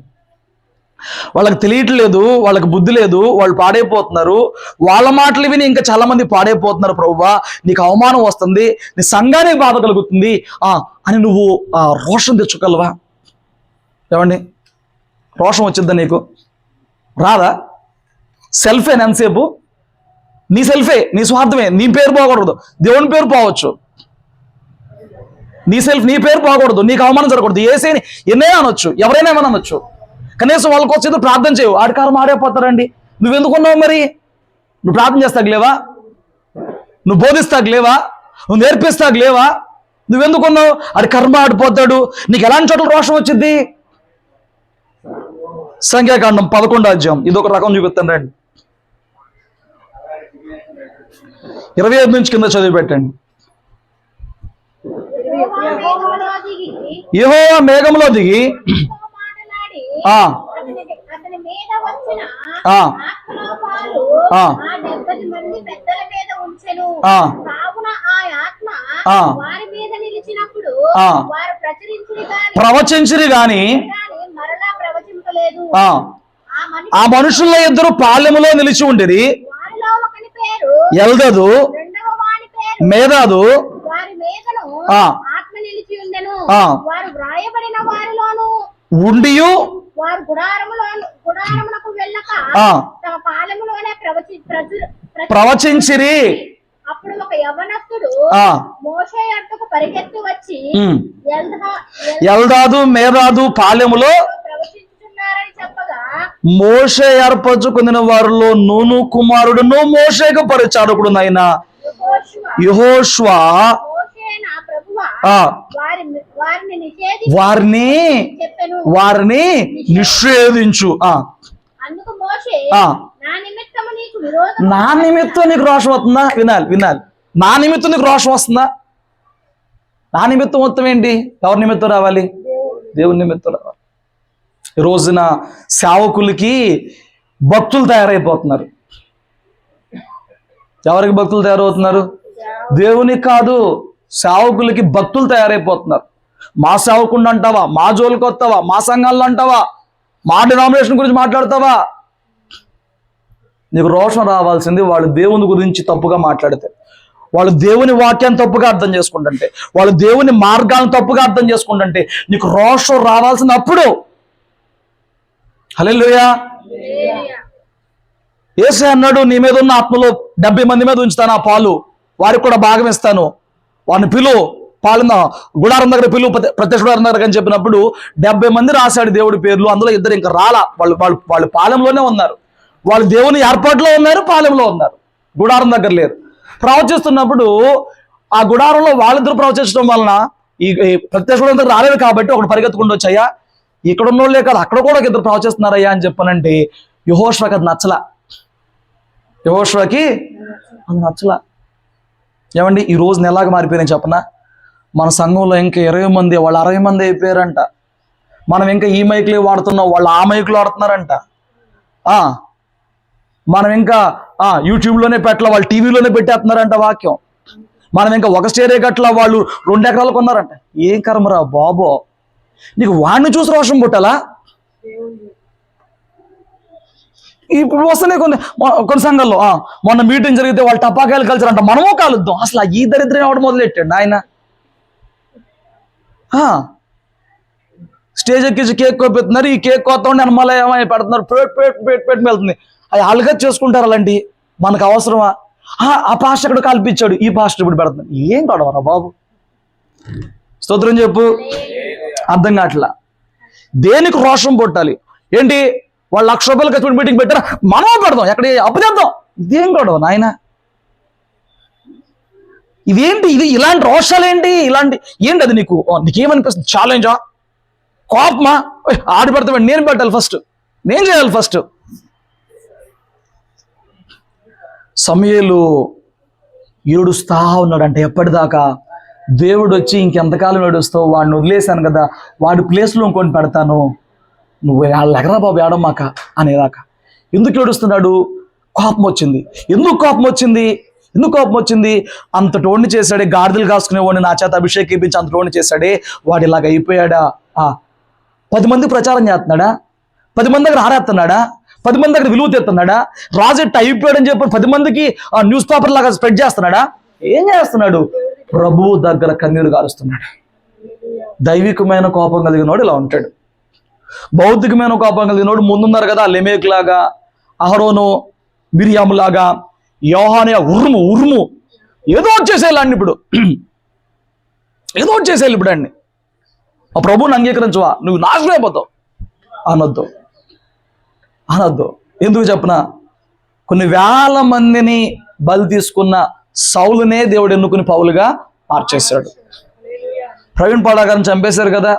Speaker 3: వాళ్ళకి తెలియట్లేదు, వాళ్ళకి బుద్ధి లేదు, వాళ్ళు పాడైపోతున్నారు. వాళ్ళ మాటలు విని ఇంకా చాలా మంది పాడైపోతున్నారు. ప్రభువా నీకు అవమానం వస్తుంది, నీ సంఘానికి బాధ కలుగుతుంది అని నువ్వు రోషం తెచ్చుకోగలవా? ఏమండి, రోషం వచ్చిద్దా నీకు? రాదా? సెల్ఫేనా ఎంతసేపు? నీ సెల్ఫే, నీ స్వార్థమే, నీ పేరు పోకూడదు, దేవుని పేరు పోవచ్చు. నీ పేరు పోకూడదు, నీకు అవమానం జరగకూడదు. ఏసైని ఎన్నైనా అనొచ్చు, ఎవరైనా ఏమైనా అనొచ్చు, కనీసం వాళ్ళకి వచ్చేది ప్రార్థన చేయవు. ఆడికారం ఆడైపోతారండి. నువ్వెందుకున్నావు మరి? నువ్వు ప్రార్థన చేస్తాగలేవా? నువ్వు బోధిస్తాగలేవా? నువ్వు నేర్పిస్తాగలేవా? నువ్వెందుకున్నావు? ఆడి కర్మ ఆడిపోతాడు. నీకు ఎలాంటి చోట్ల రోషం వచ్చింది? సంఖ్యాకాండం 11వ అధ్యాయం ఇది ఒక రకం చూపిస్తాను రండి. 25 నుంచి కింద చదివి పెట్టండి. యెహోవా మేఘంలో దిగి ప్రవచించిరి గాని ఆ మనుషుల్లో 2 పాలెములో నిలిచి ఉండేది. ఎల్దదు, మేదాదు ఉండియు ప్రవచించిరి.
Speaker 4: అప్పుడు ఒక యవనస్తుడు మోషే యొద్దకు పరిగెత్తి వచ్చి
Speaker 3: ఎల్దాదు మేదాదు పాలెములో
Speaker 4: ప్రవచించుచున్నారని చెప్పగా,
Speaker 3: మోషే ఏర్పరచుకున్న వారిలో నూను కుమారుడును మోషేకు పరిచారకుడు నైనా యెహోషువ వారిని నిషేధించు. నా నిమిత్తం నీకు రోషం వస్తుందా? వినాలి. నా నిమిత్తం నీకు రోషం వస్తుందా? నా నిమిత్తం మొత్తం ఏంటి? ఎవరి నిమిత్తం రావాలి? దేవుని నిమిత్తం రావాలి. ఈ రోజున సేవకులకి భక్తులు తయారైపోతున్నారు. ఎవరికి భక్తులు తయారవుతున్నారు? దేవునికి కాదు, సేవకులకి భక్తులు తయారైపోతున్నారు. మా సేవకుండా అంటావా? మా జోలికి వస్తావా? మా సంఘాల్లో అంటావా? మా డినామినేషన్ గురించి మాట్లాడతావా? నీకు రోషం రావాల్సింది వాళ్ళు దేవుని గురించి తప్పుగా మాట్లాడితే. వాళ్ళు దేవుని వాక్యాన్ని తప్పుగా అర్థం చేసుకుంటుంటే, వాళ్ళు దేవుని మార్గాలను తప్పుగా అర్థం చేసుకుంటుంటే నీకు రోషం రావాల్సిన అప్పుడు. హల్లెలూయా. యేసే అన్నాడు, నీ మీద ఉన్న ఆత్మలో 70 మంది మీద ఉంచుతాను ఆ పాలు, వారికి కూడా భాగం ఇస్తాను, వాడిని పిలువు, పాలన గుడారం దగ్గర పిలువు, ప్రత్యక్ష గుడారం దగ్గర అని చెప్పినప్పుడు 70 మంది రాశాడు దేవుడి పేర్లు. అందులో 2 ఇంకా రాలా. వాళ్ళు పాలెంలోనే ఉన్నారు. వాళ్ళు దేవుని ఏర్పాటులో ఉన్నారు, పాలెంలో ఉన్నారు, గుడారం దగ్గర లేరు. ప్రవచిస్తున్నప్పుడు ఆ గుడారంలో వాళ్ళిద్దరు ప్రవచించడం వలన ఈ ప్రత్యక్ష గుడారం దగ్గర రాలేదు కాబట్టి ఒకటి పరిగెత్తుకుంటూ వచ్చాయా, ఇక్కడ ఉన్న వాళ్ళే కాదు అక్కడ కూడా 2 ప్రవచిస్తున్నారయ్యా అని చెప్పానంటే యెహోషువకి అది నచ్చలా. యెహోషువకి అది నచ్చలా. ఏమండి, ఈ రోజున ఎలాగ మారిపోయినాయి చెప్పనా? మన సంఘంలో ఇంకా 20 మంది, వాళ్ళు 60 మంది అయిపోయారంట. మనం ఇంకా ఈ మైకులే వాడుతున్నాం, వాళ్ళు ఆ మైకులు వాడుతున్నారంట. మనం ఇంకా యూట్యూబ్లోనే పెట్టాల, వాళ్ళు టీవీలోనే పెట్టేస్తున్నారంట వాక్యం. మనం ఇంకా ఒక స్టేరే గట్ల, వాళ్ళు 2 ఎకరాలు కొన్నారంట. ఏం కర్మరా బాబో, నీకు వాడిని చూసి రోషం పుట్టాలా? ఇప్పుడు వస్తున్నాయి కొన్ని సంఘాల్లో. మొన్న మీటింగ్ జరిగితే వాళ్ళు టపాకాయలు కలిసారంట, మనమో కాలుద్దాం. అసలు ఈ దరిద్రం ఎవడు మొదలెట్టాడు ఆయన? స్టేజ్ ఎక్కించి కేక్ కోపిస్తున్నారు. ఈ కేక్ కోత్తండి అనమాల ఏమై పెడుతున్నారు, పేట్ వెళ్తుంది. అవి అలగా చేసుకుంటారు. అలాంటి మనకు అవసరమా? ఆ పాస్టర్ అక్కడ కల్పించాడు, ఈ పాస్టర్ ఇప్పుడు పెడుతున్నాడు. ఏం గొడవరా బాబు? స్తోత్రం చెప్పు. అర్థం కావట్లా. దేనికి రోషం పుట్టాలి? ఏంటి, వాళ్ళు 1,00,000 రూపాయలు ఖర్చు మీటింగ్ పెట్టారా, మనం పెడదాం, ఎక్కడ అప్పు చేద్దాం. ఇదేం గొడవ నాయన? ఇదేంటి? ఇది ఇలాంటి రోషాలు ఏంటి? ఏంటి అది? నీకేమనిపిస్తుంది? ఛాలెంజా, కోపమా? ఆడి పెడతాడు, నేను పెట్టాలి ఫస్ట్, నేను చేయాలి ఫస్ట్. సమూయేలు ఏడుస్తా ఉన్నాడంటే ఎప్పటిదాకా? దేవుడు వచ్చి ఇంకెంతకాలం ఏడుస్తావు, వాడిని వదిలేశాను కదా, వాడి ప్లేస్లో ఇంకొని పెడతాను, నువ్వు ఎగరా బాబు ఏడమ్మాక అనేదాకా. ఎందుకు ఏడుస్తున్నాడు? కోపం వచ్చింది. ఎందుకు కోపం వచ్చింది? అంతటోడిని చేశాడే, గాడిదలు కాసుకునేవాడిని నా చేత అభిషేకం ఇప్పించి అంతటోడిని చేశాడే, వాడు ఇలాగ అయిపోయాడా? 10 మంది ప్రచారం చేస్తున్నాడా? 10 మంది దగ్గర ఆరేస్తున్నాడా? 10 మంది దగ్గర విలువ తెస్తున్నాడా? రాజెట్ అయిపోయాడని చెప్పి 10 మందికి న్యూస్ పేపర్ లాగా స్ప్రెడ్ చేస్తున్నాడా? ఏం చేస్తున్నాడు? ప్రభువు దగ్గర కన్నీరు గారుస్తున్నాడు. దైవికమైన కోపం కలిగినోడు ఇలా ఉంటాడు. భౌతికమైన కోపం కలిగినోడు ముందున్నారు కదా, లెమేక్ లాగా, అహరోను మిరియాము లాగా, యోహానే ఉరుము ఏదో వచ్చేసేయాలండి. ఇప్పుడు ఏదో వచ్చేసేయాలి ఇప్పుడు అండి. ఆ ప్రభువుని అంగీకరించవా, నువ్వు నాశనం అయిపోతావు అనొద్దు. ఎందుకు చెప్పనా? కొన్ని వేల మందిని బలి తీసుకున్న సౌలునే దేవుడు ఎన్నుకుని పౌలుగా మార్చేశాడు. ప్రవీణ్ పాడా గారిని చంపేశారు కదా,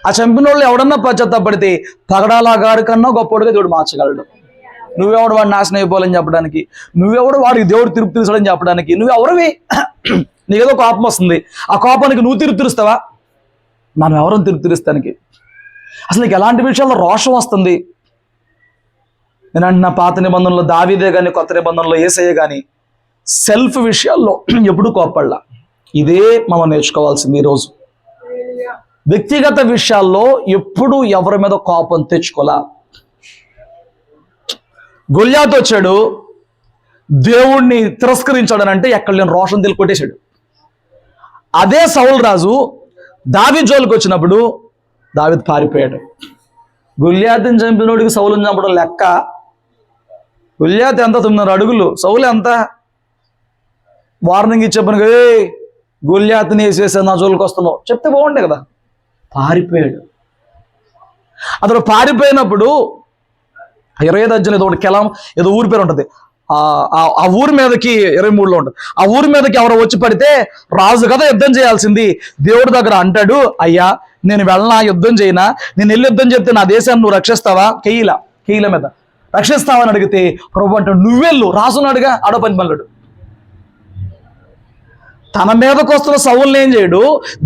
Speaker 3: ఆ చంపిన వాళ్ళు ఎవడన్నా పశ్చాత్తాపడితే పగడాల గారి కన్నా గొప్పవాడుగా దేవుడు మార్చగలడు. నువ్వెవడు వాడు నాశనం అయిపోవాలని చెప్పడానికి, నువ్వెవడు వాడికి దేవుడు తిరుపు తీర్చడని చెప్పడానికి, నువ్వెవరివి? నీకేదో కోపం వస్తుంది, ఆ కోపానికి నువ్వు తిరుపు తీరుస్తావా? మనం ఎవరిని తిరుపు తీరుస్తానికి? అసలు నీకు ఎలాంటి విషయాల్లో రోషం వస్తుంది? నేను అంటున్నా, పాత నిబంధనలో దావీదే కానీ కొత్త నిబంధనలో యేసయ్య కానీ సెల్ఫ్ విషయాల్లో ఎప్పుడు కోపడలా. ఇదే మనం నేర్చుకోవాల్సింది ఈరోజు. వ్యక్తిగత విషయాల్లో ఎప్పుడు ఎవరి మీద కోపం తెచ్చుకోలా. గొల్యాతు వచ్చాడు, దేవుణ్ణి తిరస్కరించాడని అంటే ఎక్కడ లేని రోషం కొట్టేశాడు. అదే సౌలు రాజు దావీదు జోలికి వచ్చినప్పుడు దావీదు పారిపోయాడు. గొల్యాతుని చంపినోడికి సౌలుని చంపడం లెక్క. గొల్యాతు ఎంత 9 అడుగులు, సౌలు ఎంత? వార్నింగ్ ఇచ్చేపను, గొల్యాతుని వేసేసా నా జోలికి వస్తున్నావు చెప్తే బాగుండే కదా. పారిపోయాడు. అతడు పారిపోయినప్పుడు 25 అధ్యాయం ఏదో ఒకటి కెలం ఏదో ఊరి పేరు ఉంటుంది, ఆ ఊరి మీదకి 23లో ఉంటుంది. ఆ ఊరి మీదకి ఎవరో వచ్చి పడితే రాజు కదా యుద్ధం చేయాల్సింది. దేవుడి దగ్గర అంటాడు, అయ్యా నేను వెళ్ళనా, యుద్ధం చేయనా? నేను వెళ్ళి యుద్ధం చెప్తే నా దేశాన్ని నువ్వు రక్షిస్తావా? కెయ్యిల మీద రక్షిస్తావని అడిగితే ప్రభు అంటాడు, నువ్వెళ్ళు, రాసున్నాడుగా ఆడో పని పనులాడు. తన మీదకి వస్తున్న సౌలుని ఏం చేయడు,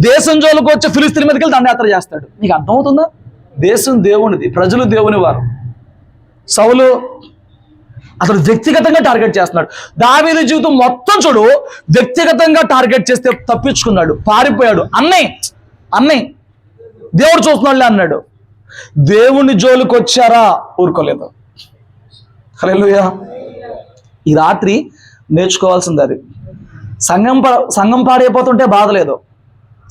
Speaker 3: దేశం జోలికి వచ్చే ఫిలిస్తీన్ మీదకి వెళ్ళి దండయాత్ర చేస్తాడు. నీకు అర్థమవుతుందా? దేశం దేవునిది, ప్రజలు దేవుని వారు. సౌలు అతడు వ్యక్తిగతంగా టార్గెట్ చేస్తున్నాడు. దావీదు జీవితం మొత్తం చూడు, వ్యక్తిగతంగా టార్గెట్ చేస్తే తప్పించుకున్నాడు, పారిపోయాడు. అన్నయ్య దేవుడు చూస్తున్నాడులే అన్నాడు. దేవుని జోలికి వచ్చారా? ఊరుకోలేదు. హల్లెలూయా. ఈ రాత్రి నేర్చుకోవాల్సింది అది. సంఘం పాడైపోతుంటే బాధ లేదు,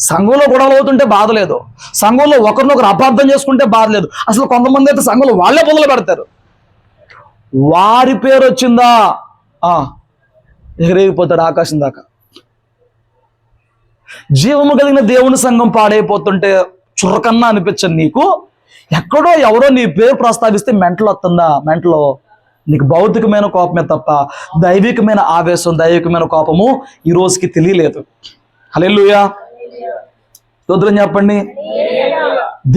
Speaker 3: సంఘంలో గొడవలు అవుతుంటే బాధ లేదు, సంఘంలో ఒకరినొకరు అపార్థం చేసుకుంటే బాధ లేదు. అసలు కొంతమంది అయితే సంఘంలో వాళ్ళే మొదలు పెడతారు. వారి పేరు వచ్చిందా ఎగిరేగిపోతాడు ఆకాశం దాకా. జీవము కలిగిన దేవుని సంఘం పాడైపోతుంటే చురకన్నా అనిపించదు నీకు. ఎక్కడో ఎవరో నీ పేరు ప్రస్తావిస్తే మెంటలు వస్తుందా? మెంటలో నీకు భౌతికమైన కోపమే తప్ప దైవికమైన ఆవేశం, దైవికమైన కోపము ఈ రోజుకి తెలియలేదు. హల్లెలూయా, స్తోత్రం చెప్పండి.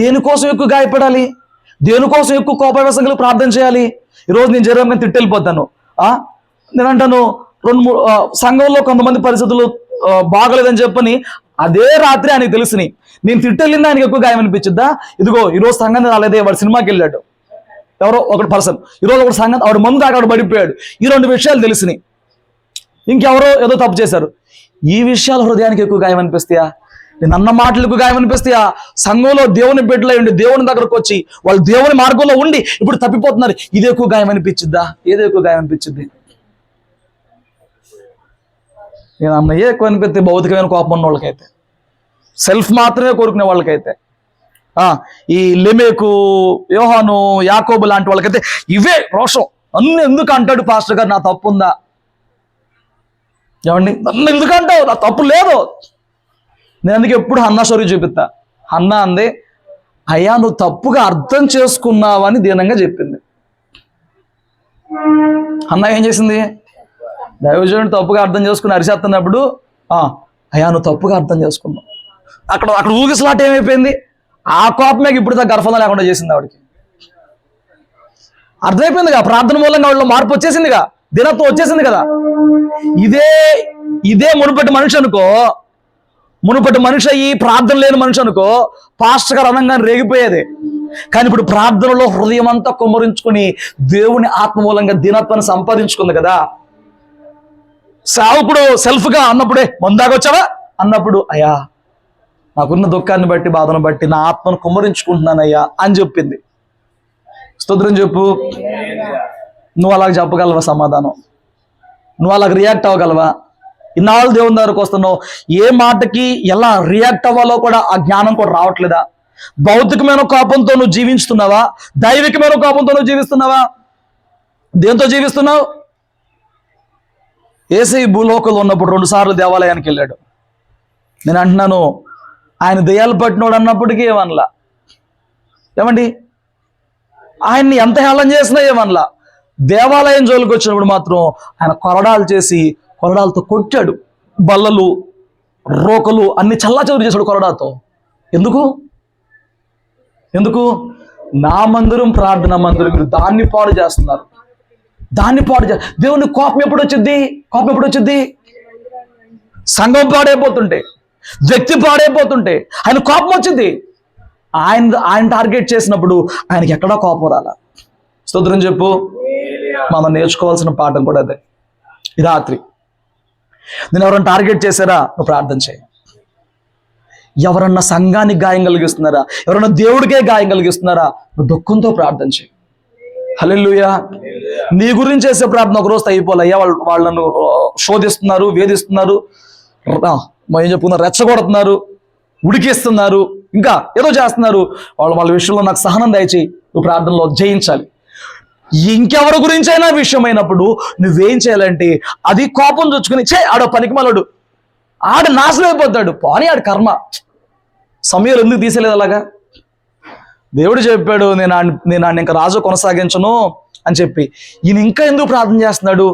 Speaker 3: దేనికోసం ఎక్కువ గాయపడాలి? దేనికోసం ఎక్కువ కోపావేశం కలిగి ప్రార్థన చేయాలి? ఈరోజు నేను జరగని తిట్టి వెళ్ళిపోతాను. నేను అంటాను 2-3 సంఘంలో కొంతమంది పరిస్థితులు బాగలేదని చెప్పని అదే రాత్రి ఆయనకు తెలిసినాయి. నేను తిట్టెళ్ళిందా ఆయనకి ఎక్కువ గాయం అనిపించిద్దా? ఇదిగో ఈరోజు సంఘం రాలేదే, వాడు సినిమాకి వెళ్ళాడు, ఎవరో ఒక పర్సన్. ఈరోజు ఒక సంఘం ఆవిడ మందు దాకా ఆవిడ పడిపోయాడు. ఈ 2 విషయాలు తెలిసినాయి. ఇంకెవరో ఏదో తప్పు చేశారు. ఈ విషయాలు హృదయానికి ఎక్కువ గాయం అనిపిస్తాయా? నేను అన్న మాటలకు గాయం అనిపిస్తాయా? సంఘంలో దేవుని బిడ్డలై ఉండి దేవుని దగ్గరకు వచ్చి వాళ్ళు దేవుని మార్గంలో ఉండి ఇప్పుడు తప్పిపోతున్నారు. ఇది ఎక్కువ గాయం అనిపించిద్దా? ఏదో ఎక్కువ గాయం అనిపించింది? నేను అన్నయ్యే ఎక్కువ అనిపిస్తే భౌతికమైన కోపం ఉన్న వాళ్ళకైతే, సెల్ఫ్ మాత్రమే కోరుకునే వాళ్ళకైతే, ఈ లెమేకు, యోహాను, యాకోబు లాంటి వాళ్ళకైతే ఇవే రోషం. నన్ను ఎందుకు అంటాడు పాస్టర్ గారు, నా తప్పు ఉందా? ఏమండి, నన్ను ఎందుకు అంటావు, నా తప్పు లేదు. నేను అందుకే ఎప్పుడు హన్నా స్టోరీ చూపిస్తా. హన్నా అందే, అయ్యా నువ్వు తప్పుగా అర్థం చేసుకున్నావని దీనంగా చెప్పింది. హన్నా ఏం చేసింది? దైవజనుడు తప్పుగా అర్థం చేసుకుని అరిచేస్తున్నప్పుడు అయ్యా నువ్వు తప్పుగా అర్థం చేసుకున్నావు. అక్కడ ఊగిసలాట ఏమైపోయింది? ఆ కోపమే ఇప్పుడు దాకా గర్భంలో లేకుండా చేసింది ఆవిడకి. అర్థమైపోయిందిగా, ప్రార్థన మూలంగా వాళ్ళలో మార్పు వచ్చేసిందిగా, దినత్వం వచ్చేసింది కదా. ఇదే మునుపటి మనిషి అనుకో, మునుపటి మనిషి అయ్యి ప్రార్థన లేని మనిషి అనుకో, పాస్టర్ గారు అనంగానే రేగిపోయేది. కానీ ఇప్పుడు ప్రార్థనలో హృదయం అంతా కుమ్మరించుకుని దేవుని ఆత్మ మూలంగా దినత్వాన్ని సంపాదించుకుంది కదా. సేవకుడు సెల్ఫ్గా అన్నప్పుడే మందాగొచ్చావా అన్నప్పుడు అయ్యా నాకున్న దుఃఖాన్ని బట్టి, బాధను బట్టి నా ఆత్మను కుమ్మరించుకుంటున్నానయ్యా అని చెప్పింది. స్తోత్రం చెప్పు. నువ్వు అలాగ చెప్పగలవా సమాధానం? నువ్వు అలాగ రియాక్ట్ అవ్వగలవా? ఇన్నాళ్ళు దేవుని దగ్గరకు వస్తున్నావు, ఏ మాటకి ఎలా రియాక్ట్ అవ్వాలో కూడా ఆ జ్ఞానం కూడా రావట్లేదా? భౌతికమైన కోపంతో నువ్వు జీవిస్తున్నావా? దైవికమైన కోపంతో నువ్వు జీవిస్తున్నావా? దేంతో జీవిస్తున్నావు? యేసయ్య భూలోకంలో ఉన్నప్పుడు 2 సార్లు దేవాలయానికి వెళ్ళాడు. నేను అంటున్నాను, ఆయన దెయ్యాలు పట్టినోడు అన్నప్పటికీ ఏమనలా. ఏమండి, ఆయన్ని ఎంత హేళన చేసినా ఏమనలా. దేవాలయం జోలికి వచ్చినప్పుడు మాత్రం ఆయన కొరడాలు చేసి కొరడాలతో కొట్టాడు. బల్లలు, రోకలు అన్ని చల్లాచెదురు చేశాడు కొరడాతో. ఎందుకు? నా మందిరం ప్రార్థన మందిరం, మీరు దాన్ని పాడు చేస్తున్నారు. దేవుని కోపం ఎప్పుడు వచ్చింది? సంఘం పాడైపోతుంటే, వ్యక్తి పాడైపోతుంటే ఆయన కోపం వచ్చింది. ఆయన టార్గెట్ చేసినప్పుడు ఆయనకి ఎక్కడా కోపం రాలా. స్తోత్రం చెప్పు. మనం నేర్చుకోవాల్సిన పాఠం కూడా అదే. ఈ రాత్రి నేను ఎవరైనా టార్గెట్ చేశారా, నువ్వు ప్రార్థన చేయి. ఎవరన్నా సంఘానికి గాయం కలిగిస్తున్నారా, ఎవరన్నా దేవుడికే గాయం కలిగిస్తున్నారా, నువ్వు దుఃఖంతో ప్రార్థన చేయి. హల్లెలూయా. నీ గురించి చేసే ప్రార్థన ఒకరోజు అయిపోలయ్యా, వాళ్ళను శోధిస్తున్నారు, వేధిస్తున్నారు, ఏం చెప్పుకున్నారు, రెచ్చగొడుతున్నారు, ఉడికిస్తున్నారు, ఇంకా ఏదో చేస్తున్నారు, వాళ్ళ విషయంలో నాకు సహనం దయచేయి. నువ్వు ప్రార్థనలో జయించాలి. ఇంకెవరి గురించి అయినా విషయమైనప్పుడు నువ్వేం చేయాలంటే, అది కోపం తెచ్చుకుని ఆడో పనికిమాలాడు, ఆడు నాశనం అయిపోతాడు, పోనీ ఆడు కర్మ. సమయాలు ఎందుకు తీసేలేదు అలాగా? దేవుడు చెప్పాడు, నేను ఇంకా రాజు కొనసాగించను అని చెప్పి. ఈయన ఇంకా ఎందుకు ప్రార్థన చేస్తున్నాడు?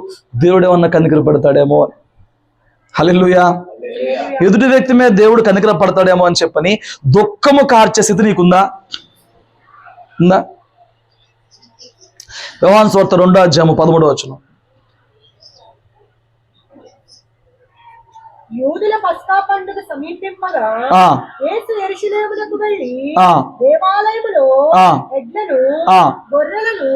Speaker 3: దేవుడు ఏమన్నా కనికర పడతాడేమో అని. హల్లెలూయా. ఎదుటి వ్యక్తి మీద దేవుడు కనికర పడతాడేమో అని చెప్పని దుఃఖము కార్చే స్థితి నీకుందా? యోహాను సువార్త 2:13
Speaker 5: యూదుల పస్కా పండుగ సమీపింపగా యేసు యెరూషలేమునకు వెళ్ళి దేవాలయములో ఎడ్లను, గొర్రెలను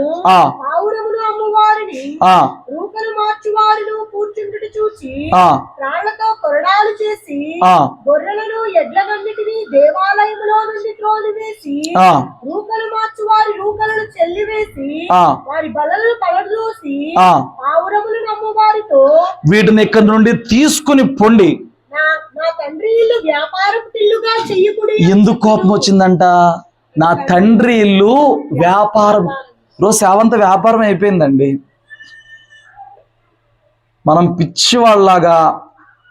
Speaker 5: పావురమును అమ్మువారిని
Speaker 1: ఆ,
Speaker 5: రూకలు మార్చువారును కూర్చుండుట చూచి
Speaker 1: ఆ,
Speaker 5: రాళ్లతో కొరడాలు చేసి
Speaker 1: ఆ,
Speaker 5: గొర్రెలను ఎడ్లనన్నిటినీ దేవాలయములో నుండి త్రోలివేసి
Speaker 1: ఆ,
Speaker 5: రూకలు మార్చువారి రూకలను చెల్లివేసి
Speaker 1: ఆ,
Speaker 5: వారి బలలను పలదూసి
Speaker 1: ఆ.
Speaker 5: పావురములు నమ్మువారితో
Speaker 1: వీటిని ఇక్కడి నుండి తీసుకుని పొండి.
Speaker 5: నా నా తండ్రి ఇల్లు వ్యాపారపు ఇల్లుగా చెయ్యకుడి.
Speaker 1: ఎందుకు కోపం వచ్చిందంట? నా తండ్రి ఇల్లు వ్యాపారం. రోజు సేవంత వ్యాపారం అయిపోయిందండి. మనం పిచ్చి వాళ్ళలాగా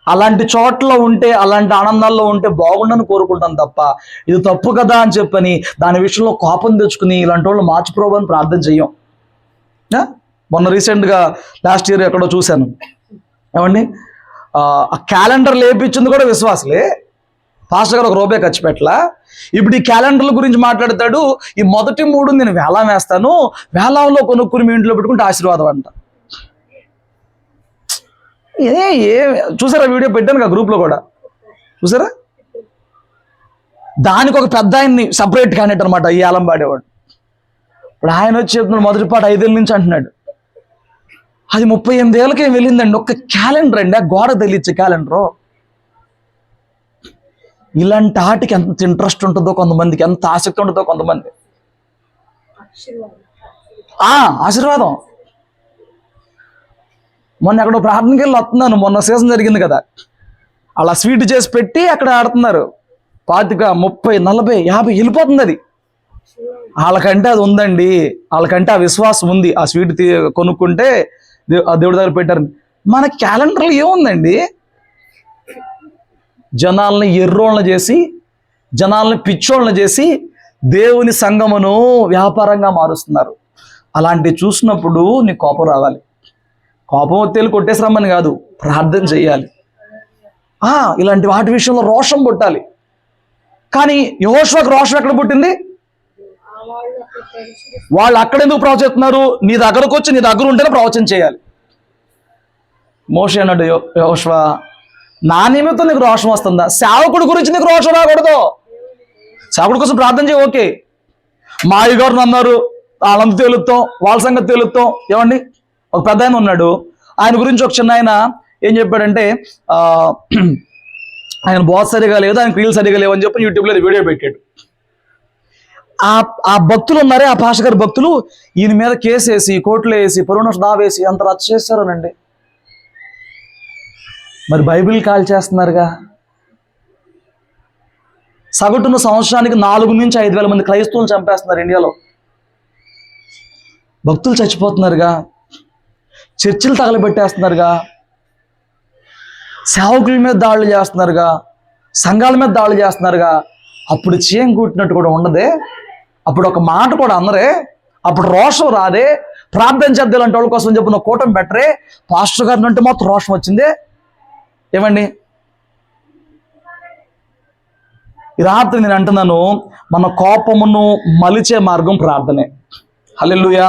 Speaker 1: అలాంటి చోట్ల ఉంటే, అలాంటి ఆనందాల్లో ఉంటే బాగుండని కోరుకుంటాం తప్ప, ఇది తప్పు కదా అని చెప్పని దాని విషయంలో కోపం తెచ్చుకుని ఇలాంటి వాళ్ళు మార్చిపోవని ప్రార్థన చెయ్యం. మొన్న రీసెంట్గా లాస్ట్ ఇయర్ ఎక్కడో చూశాను, ఏమండి, ఆ క్యాలెండర్ లేపించింది కూడా విశ్వాసులే. పాస్టర్ గారు ₹1 ఖర్చు పెట్టలా. ఇప్పుడు ఈ క్యాలెండర్ల గురించి మాట్లాడతాడు. ఈ మొదటి 3 నేను వేలం వేస్తాను, వేలంలో కొనుక్కుని మీ ఇంట్లో పెట్టుకుంటే ఆశీర్వాదం అంట. ఏ చూసారా? వీడియో పెట్టాను కదా గ్రూప్లో కూడా, చూసారా? దానికి ఒక పెద్ద ఆయన్ని సపరేట్ క్యాండిడేట్ అనమాట, ఈ ఆలం పాడేవాడు. ఇప్పుడు ఆయన వచ్చి చెప్తున్నాడు మొదటి పాట 5 ఏళ్ళ నుంచి అంటున్నాడు. అది 38 ఏళ్ళకే వెళ్ళిందండి. ఒక్క క్యాలెండర్ అండి, ఆ గోడ తెలియచ్చే క్యాలెండరు. ఇలాంటి ఆటికి ఎంత ఇంట్రెస్ట్ ఉంటుందో కొంతమందికి, ఎంత ఆసక్తి ఉంటుందో కొంతమంది. ఆశీర్వాదం. మొన్న ఎక్కడో ప్రార్థనకి వెళ్ళి వస్తున్నాను, మొన్న సీజన్ జరిగింది కదా, అలా స్వీట్ చేసి పెట్టి అక్కడ ఆడుతున్నారు. 25, 30, 40, 50 వెళ్ళిపోతుంది అది. వాళ్ళకంటే అది ఉందండి, వాళ్ళకంటే ఆ విశ్వాసం ఉంది. ఆ స్వీట్ కొనుక్కుంటే ఆ దేవుడి దగ్గర పెట్టారు. మన క్యాలెండర్లో ఏముందండి? జనాల్ని ఎర్రోళ్ళని చేసి, జనాల్ని పిచ్చోళ్ళని చేసి దేవుని సంఘమును వ్యాపారంగా మారుస్తున్నారు. అలాంటివి చూసినప్పుడు నీ కోపం రావాలి. కోపం వచ్చేది కొట్టేసి రమ్మని కాదు, ప్రార్థన చెయ్యాలి. ఇలాంటి వాటి విషయంలో రోషం పుట్టాలి. కానీ యెహోషువకు రోషం ఎక్కడ పుట్టింది? వాళ్ళు అక్కడెందుకు ప్రవచిస్తున్నారు? నీ దగ్గరకు వచ్చి నీ దగ్గర ఉంటేనే ప్రవచనం చేయాలి. మోషే అన్నాడు, యెహోషువ, నా నిమిత్తం నీకు రోషం వస్తుందా? సేవకుడి గురించి నీకు రోషం రాకూడదు. సేవకుడి కోసం ప్రార్థన చేయి, ఓకే. మా అయ్యగారు అన్నారు, వాళ్ళంతా తేలుస్తాం, వాళ్ళ సంగతి తేలుస్తాం. ఏమండి, ఒక పెద్ద ఆయన ఉన్నాడు, ఆయన గురించి ఒక చిన్న ఆయన ఏం చెప్పాడంటే, ఆయన బోధ సరిగా లేదు, ఆయన క్రియలు సరిగా లేవు అని చెప్పి యూట్యూబ్లో వీడియో పెట్టాడు. ఆ భక్తులు ఉన్నారే, ఆ పాస్టర్ గారి భక్తులు, ఈయన మీద కేసు వేసి, కోర్టులో వేసి, పరువునష్టం దావేసి అంత రచ్చ చేస్తారనండి. మరి బైబిల్ కాల్ చేస్తున్నారుగా. సగటున సంవత్సరానికి 4 నుంచి 5,000 మంది క్రైస్తవులు చంపేస్తున్నారు ఇండియాలో. భక్తులు చచ్చిపోతున్నారుగా, చర్చిలు తగలబెట్టేస్తున్నారుగా, సేవకుల మీద దాడులు చేస్తున్నారుగా, సంఘాల మీద దాడులు చేస్తున్నారుగా. అప్పుడు చీయం కూట్టినట్టు కూడా ఉండదే, అప్పుడు ఒక మాట కూడా అందరే, అప్పుడు రోషం రాదే, ప్రార్థన చేద్దాం లాంటి వాళ్ళ కోసం చెప్పిన కూటమి బెటరే. పాస్టర్ గారిని అంటే మాత్రం రోషం వచ్చిందే. ఏమండి, ఈ రాత్రి నేను అంటున్నాను, మన కోపమును మలిచే మార్గం ప్రార్థనే. హల్లెలూయా.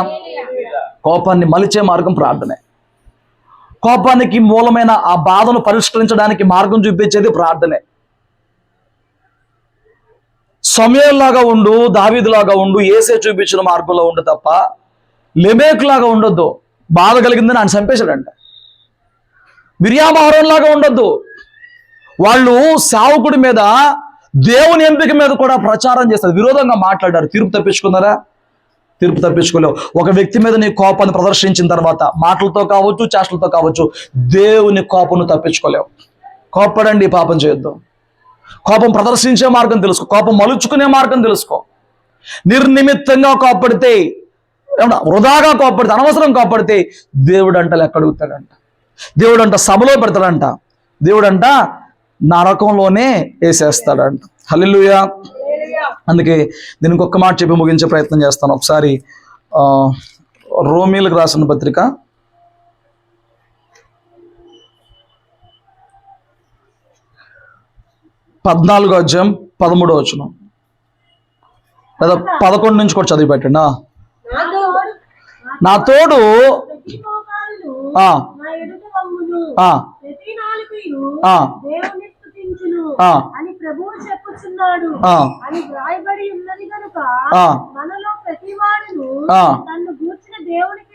Speaker 1: కోపాన్ని మలిచే మార్గం ప్రార్థనే. కోపానికి మూలమైన ఆ బాధను పరిష్కరించడానికి మార్గం చూపించేది ప్రార్థనే. సమయంలాగా ఉండు, దావీదులాగా ఉండు, యేసే చూపించిన మార్గంలో ఉండు తప్ప లెమేకులాగా ఉండొద్దు. బాధ కలిగిందని ఆయన చంపేశాడంట. మిర్యామహరోన్లాగా ఉండొద్దు. వాళ్ళు సేవకుడి మీద, దేవుని ఎంపిక మీద కూడా ప్రచారం చేస్తారు, విరోధంగా మాట్లాడారు. తీర్పు తప్పించుకున్నారా? తీర్పు తప్పించుకోలేవు. ఒక వ్యక్తి మీద నీ కోపాన్ని ప్రదర్శించిన తర్వాత, మాటలతో కావచ్చు, చేష్టలతో కావచ్చు, దేవుని కోపను తప్పించుకోలేవు. కోపడండి, పాపం చేయొద్దు. కోపం ప్రదర్శించే మార్గం తెలుసుకో, కోపం మలుచుకునే మార్గం తెలుసుకో. నిర్నిమిత్తంగా కోపడితే, ఏమన్నా వృధాగా కోపడితే, అనవసరం కోపడితే దేవుడు అంట లెక్క అడుగుతాడంట. దేవుడు అంట సభలో పెడతాడంట. దేవుడు అంట నరకంలోనే వేసేస్తాడంట. హల్లెలూయా. అందుకే నేను ఇంకొక మాట చెప్పి ముగించే ప్రయత్నం చేస్తాను. ఒకసారి రోమీలకు రాసిన పత్రిక 14వ అధ్యాయం 13వ వచనం, లేదా 11 నుంచి కూడా చదివి పెట్టండి. నా తోడు
Speaker 5: అని ప్రభువు చెప్పుచున్నాడు అని వ్రాయబడి ఉన్నది కనుక మనలో ప్రతివాడును తన్ను గూర్చిన దేవునికి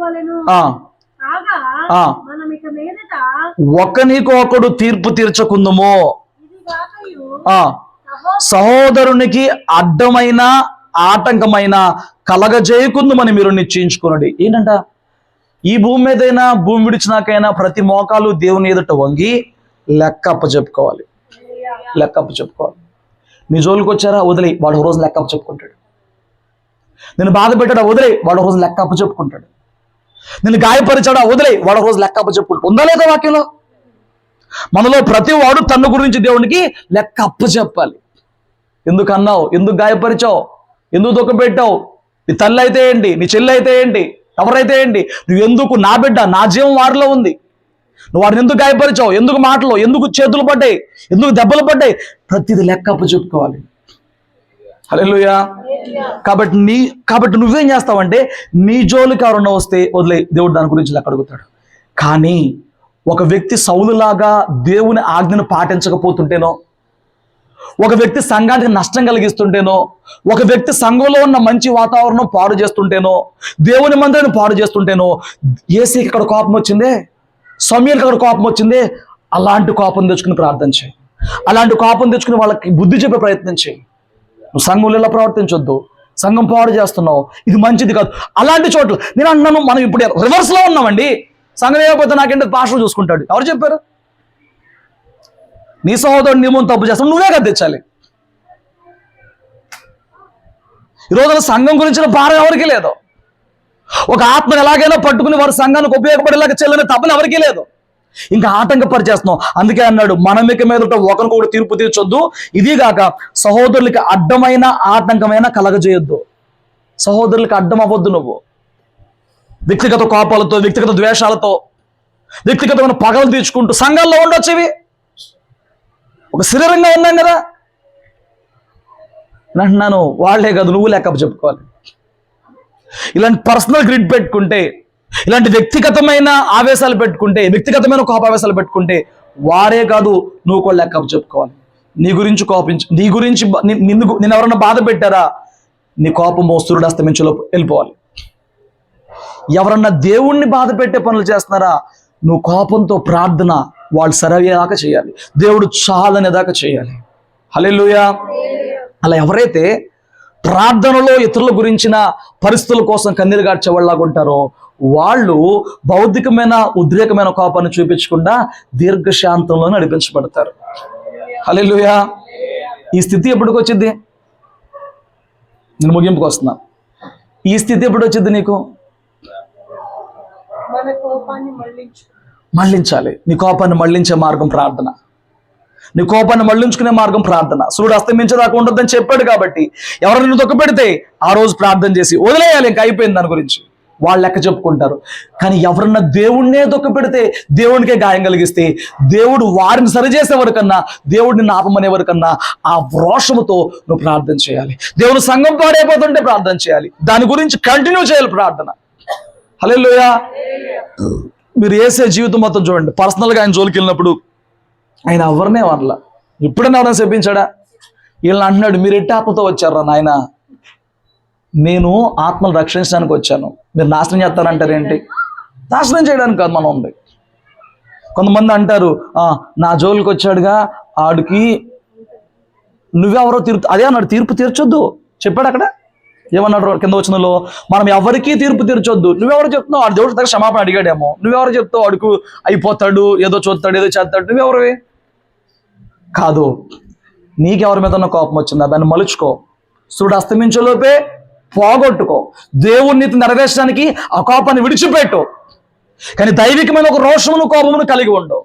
Speaker 5: తీర్చుకొనవలెను.
Speaker 3: ఆ,
Speaker 5: కాగా
Speaker 3: ఆ.
Speaker 5: మనం ఇక మీదట
Speaker 3: ఒకనికొకడు తీర్పు తీర్చకుందుము.
Speaker 5: ఇది కాకయు
Speaker 3: ఆ,
Speaker 5: సహోదరు
Speaker 3: సహోదరునికి అడ్డమైన ఆటంకమైన కలగజేయకుందుమని మీరు నిశ్చయించుకునండి. ఏంటంట, ఈ భూమి మీదైనా భూమి విడిచినాకైనా ప్రతి మోకాలు దేవుని ఎదుట వంగి లెక్క అప్పచెప్పుకోవాలి. లెక్క అప్పచెప్పుకోవాలి. నీ జోలికి వచ్చారా, వదిలే, వాడు ఒక రోజు లెక్క అప్పచెప్పుకుంటాడు. నేను బాధ పెట్టాడా, వదిలే, వాడు ఒక రోజు లెక్క అప్పచెప్పుకుంటాడు. నేను గాయపరిచాడా, వదిలే, వాడు ఒక రోజు లెక్క అప్పచెప్పుకుంటాడు. ఉందా లేదా వాక్యంలో? మనలో ప్రతి వాడు తన గురించి దేవునికి లెక్క అప్పచెప్పాలి. ఎందుకు అన్నావు, ఎందుకు గాయపరిచావు, ఎందుకు దుఃఖపెట్టావు, నీ తల్లి అయితే ఏంటి, నీ చెల్లి అయితే ఏంటి, ఎవరైతే ఏంటి, నువ్వు ఎందుకు, నా బిడ్డ, నా జీవం వారిలో ఉంది, నువ్వు వాడిని ఎందుకు గాయపరిచావు, ఎందుకు మాటలు, ఎందుకు చేతులు పడ్డాయి, ఎందుకు దెబ్బలు పడ్డాయి, ప్రతిదీ లెక్క అప్పచెప్పుకోవాలి. హల్లెలూయా. కాబట్టి నువ్వేం చేస్తావంటే, నీ జోలికి ఎవరన్నా వస్తే వదిలే, దేవుడు దాని గురించి లెక్క అడుగుతాడు. కానీ ఒక వ్యక్తి సౌలులాగా దేవుని ఆజ్ఞను పాటించకపోతుంటేనో, ఒక వ్యక్తి సంఘానికి నష్టం కలిగిస్తుంటేనో, ఒక వ్యక్తి సంఘంలో ఉన్న మంచి వాతావరణం పాడు చేస్తుంటేనో, దేవుని మందిరాన్ని పాడు చేస్తుంటేనో, యేసీకి ఇక్కడ కోపం వచ్చిందే, సమూయేలుకి అక్కడ కోపం వచ్చిందే, అలాంటి కోపం తెచ్చుకుని ప్రార్థన చేయి. అలాంటి కోపం తెచ్చుకుని వాళ్ళకి బుద్ధి చెప్పే ప్రయత్నం చేయి. నువ్వు సంఘంలో ఇలా ప్రవర్తించొద్దు, సంఘం పాడు చేస్తున్నావు, ఇది మంచిది కాదు. అలాంటి చోట్ల నేను అన్నాను, మనం ఇప్పుడు రివర్స్లో ఉన్నామండి. సంఘం ఏమైపోతే నాకేంటి పాస్టర్ చూసుకుంటాడు. ఎవరు చెప్పారు? నీ సహోదరుడు నీ ముందు తప్పు చేస్తావు, నువ్వే కదా తెచ్చాలి. ఈ రోజున సంఘం గురించిన భారం ఎవరికీ లేదు. ఒక ఆత్మను ఎలాగైనా పట్టుకుని వారి సంఘానికి ఉపయోగపడేలాగా చెల్లని తప్పని ఎవరికీ లేదు. ఇంకా ఆటంకపరిచేస్తున్నాం. అందుకే అన్నాడు, మనమిక మీదట ఒకరికొకరు తీర్పు తీర్చొద్దు, ఇది కాక సహోదరులకి అడ్డమైన ఆటంకమైన కలగజేయొద్దు. సహోదరులకి అడ్డం అవ్వద్దు. నువ్వు వ్యక్తిగత కోపాలతో, వ్యక్తిగత ద్వేషాలతో, వ్యక్తిగతమైన పగలు తీర్చుకుంటూ సంఘాల్లో ఉండొచ్చు. ఇవి ఒక శరీరంగా ఉన్నాం కదా. నేను అంటున్నాను, వాళ్లే కాదు, నువ్వు లెక్క చెప్పుకోవాలి. ఇలాంటి పర్సనల్ గ్రిడ్ పెట్టుకుంటే, ఇలాంటి వ్యక్తిగతమైన ఆవేశాలు పెట్టుకుంటే, వ్యక్తిగతమైన కోపావేశాలు పెట్టుకుంటే, వారే కాదు, నువ్వు కూడా లెక్క చెప్పుకోవాలి. నీ గురించి కోపించి, నీ గురించి నిన్ను ఎవరన్నా బాధ పెట్టారా, నీ కోపము సూర్యుడు అస్తమించులో వెళ్ళిపోవాలి. ఎవరన్నా దేవుణ్ణి బాధ పెట్టే పనులు చేస్తున్నారా, నువ్వు కోపంతో ప్రార్థన వాళ్ళు సరయ్యేదాకా చేయాలి, దేవుడు చాలనేదాకా చేయాలి. హల్లెలూయా. అలా ఎవరైతే ప్రార్థనలో ఇతరుల గురించిన పరిస్థితుల కోసం కన్నీరు గార్చేవాళ్ళలాగా ఉంటారో, వాళ్ళు భౌతికమైన ఉద్రేకమైన కోపాన్ని చూపించకుండా దీర్ఘశాంతంలో నడిపించబడతారు. హల్లెలూయా. ఈ స్థితి ఎప్పటికి వచ్చింది? నేను ముగింపుకు వస్తున్నా. ఈ స్థితి ఎప్పుడు వచ్చింది నీకు?
Speaker 5: మన కోపాన్ని
Speaker 3: మళ్ళించాలి. నీ కోపాన్ని మళ్ళించే మార్గం ప్రార్థన. నీ కోపాన్ని మళ్ళించుకునే మార్గం ప్రార్థన. సూర్యుడు అస్తమించేదాకా ఉండొద్దని చెప్పాడు కాబట్టి ఎవరైనా తొక్క పెడితే ఆ రోజు ప్రార్థన చేసి వదిలేయాలి, ఇంకా అయిపోయింది దాని గురించి. వాళ్ళు లెక్క చెప్పుకుంటారు. కానీ ఎవరన్నా దేవుణ్ణే తొక్క పెడితే, దేవునికే గాయం కలిగిస్తే, దేవుడు వారిని సరిచేసేవారు కన్నా, దేవుడిని నాపమనేవారు కన్నా ఆ రోషముతో నువ్వు ప్రార్థన చేయాలి. దేవుని సంఘం పాడైపోతుంటే ప్రార్థన చేయాలి. దాని గురించి కంటిన్యూ చేయాలి ప్రార్థన. హల్లెలూయా. మీరు యేసే జీవితం మొత్తం చూడండి. పర్సనల్గా ఆయన జోలికి వెళ్ళినప్పుడు ఆయన ఎవరినే అనలా. ఎప్పుడైనా ఎవరైనా చెప్పించాడా? వీళ్ళని అంటున్నాడు, మీరు ఎట్టి ఆత్మతో వచ్చారా నాయన? నేను ఆత్మను రక్షించడానికి వచ్చాను, మీరు నాశనం చేస్తారంటారేంటి? నాశనం చేయడానికి కాదు మనం ఉంది. కొంతమంది అంటారు, నా జోలికి వచ్చాడుగా, ఆడికి నువ్వెవరో తీర్పు, అదే అన్నాడు, తీర్పు తీర్చొద్దు చెప్పాడు. అక్కడ ఏమన్నాడు కింద వచనంలో, మనం ఎవరికీ తీర్పు తీర్చొద్దు. నువ్వెవరు చెప్తున్నావు? ఆడు దేవుడి దగ్గర క్షమాపణ అడిగాడేమో, నువ్వెవరు చెప్తావు అడుగు అయిపోతాడు, ఏదో చూస్తాడు, ఏదో చేస్తాడు, నువ్వెవరివి? కాదు. నీకెవరి మీద ఉన్న కోపం వచ్చిందా, దాన్ని మలుచుకో. సూర్యుడు అస్తమించేలోపే పోగొట్టుకో. దేవుని నీతి నెరవేర్చడానికి ఆ కోపాన్ని విడిచిపెట్టు. కానీ దైవికమైన ఒక రోషమును, కోపమును కలిగి ఉండు.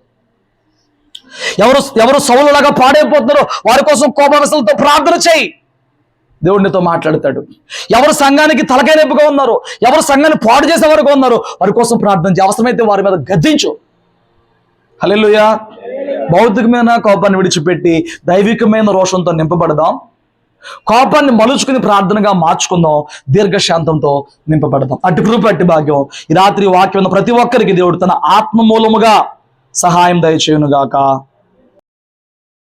Speaker 3: ఎవరు సౌలులాగా పాడైపోతున్నారో వారి కోసం కోపావేశాలతో ప్రార్థన చేయి, దేవుడినితో మాట్లాడతాడు. ఎవరు సంఘానికి తలకాయ నొప్పిగా ఉన్నారో, ఎవరు సంఘాన్ని పాడు చేసే వరకు ఉన్నారో వారి కోసం ప్రార్థన చేయి. అవసరమైతే వారి మీద గద్దించు. హల్లెలూయా. భౌతికమైన కోపాన్ని విడిచిపెట్టి దైవికమైన రోషంతో నింపబడదాం. కోపాన్ని మలుచుకుని ప్రార్థనగా మార్చుకుందాం. దీర్ఘశాంతంతో నింపబడదాం. అట్టి కృప, అట్టి భాగ్యం ఈ రాత్రి వాక్యం ప్రతి ఒక్కరికి దేవుడు తన ఆత్మ మూలముగా సహాయం దయచేయునుగాక.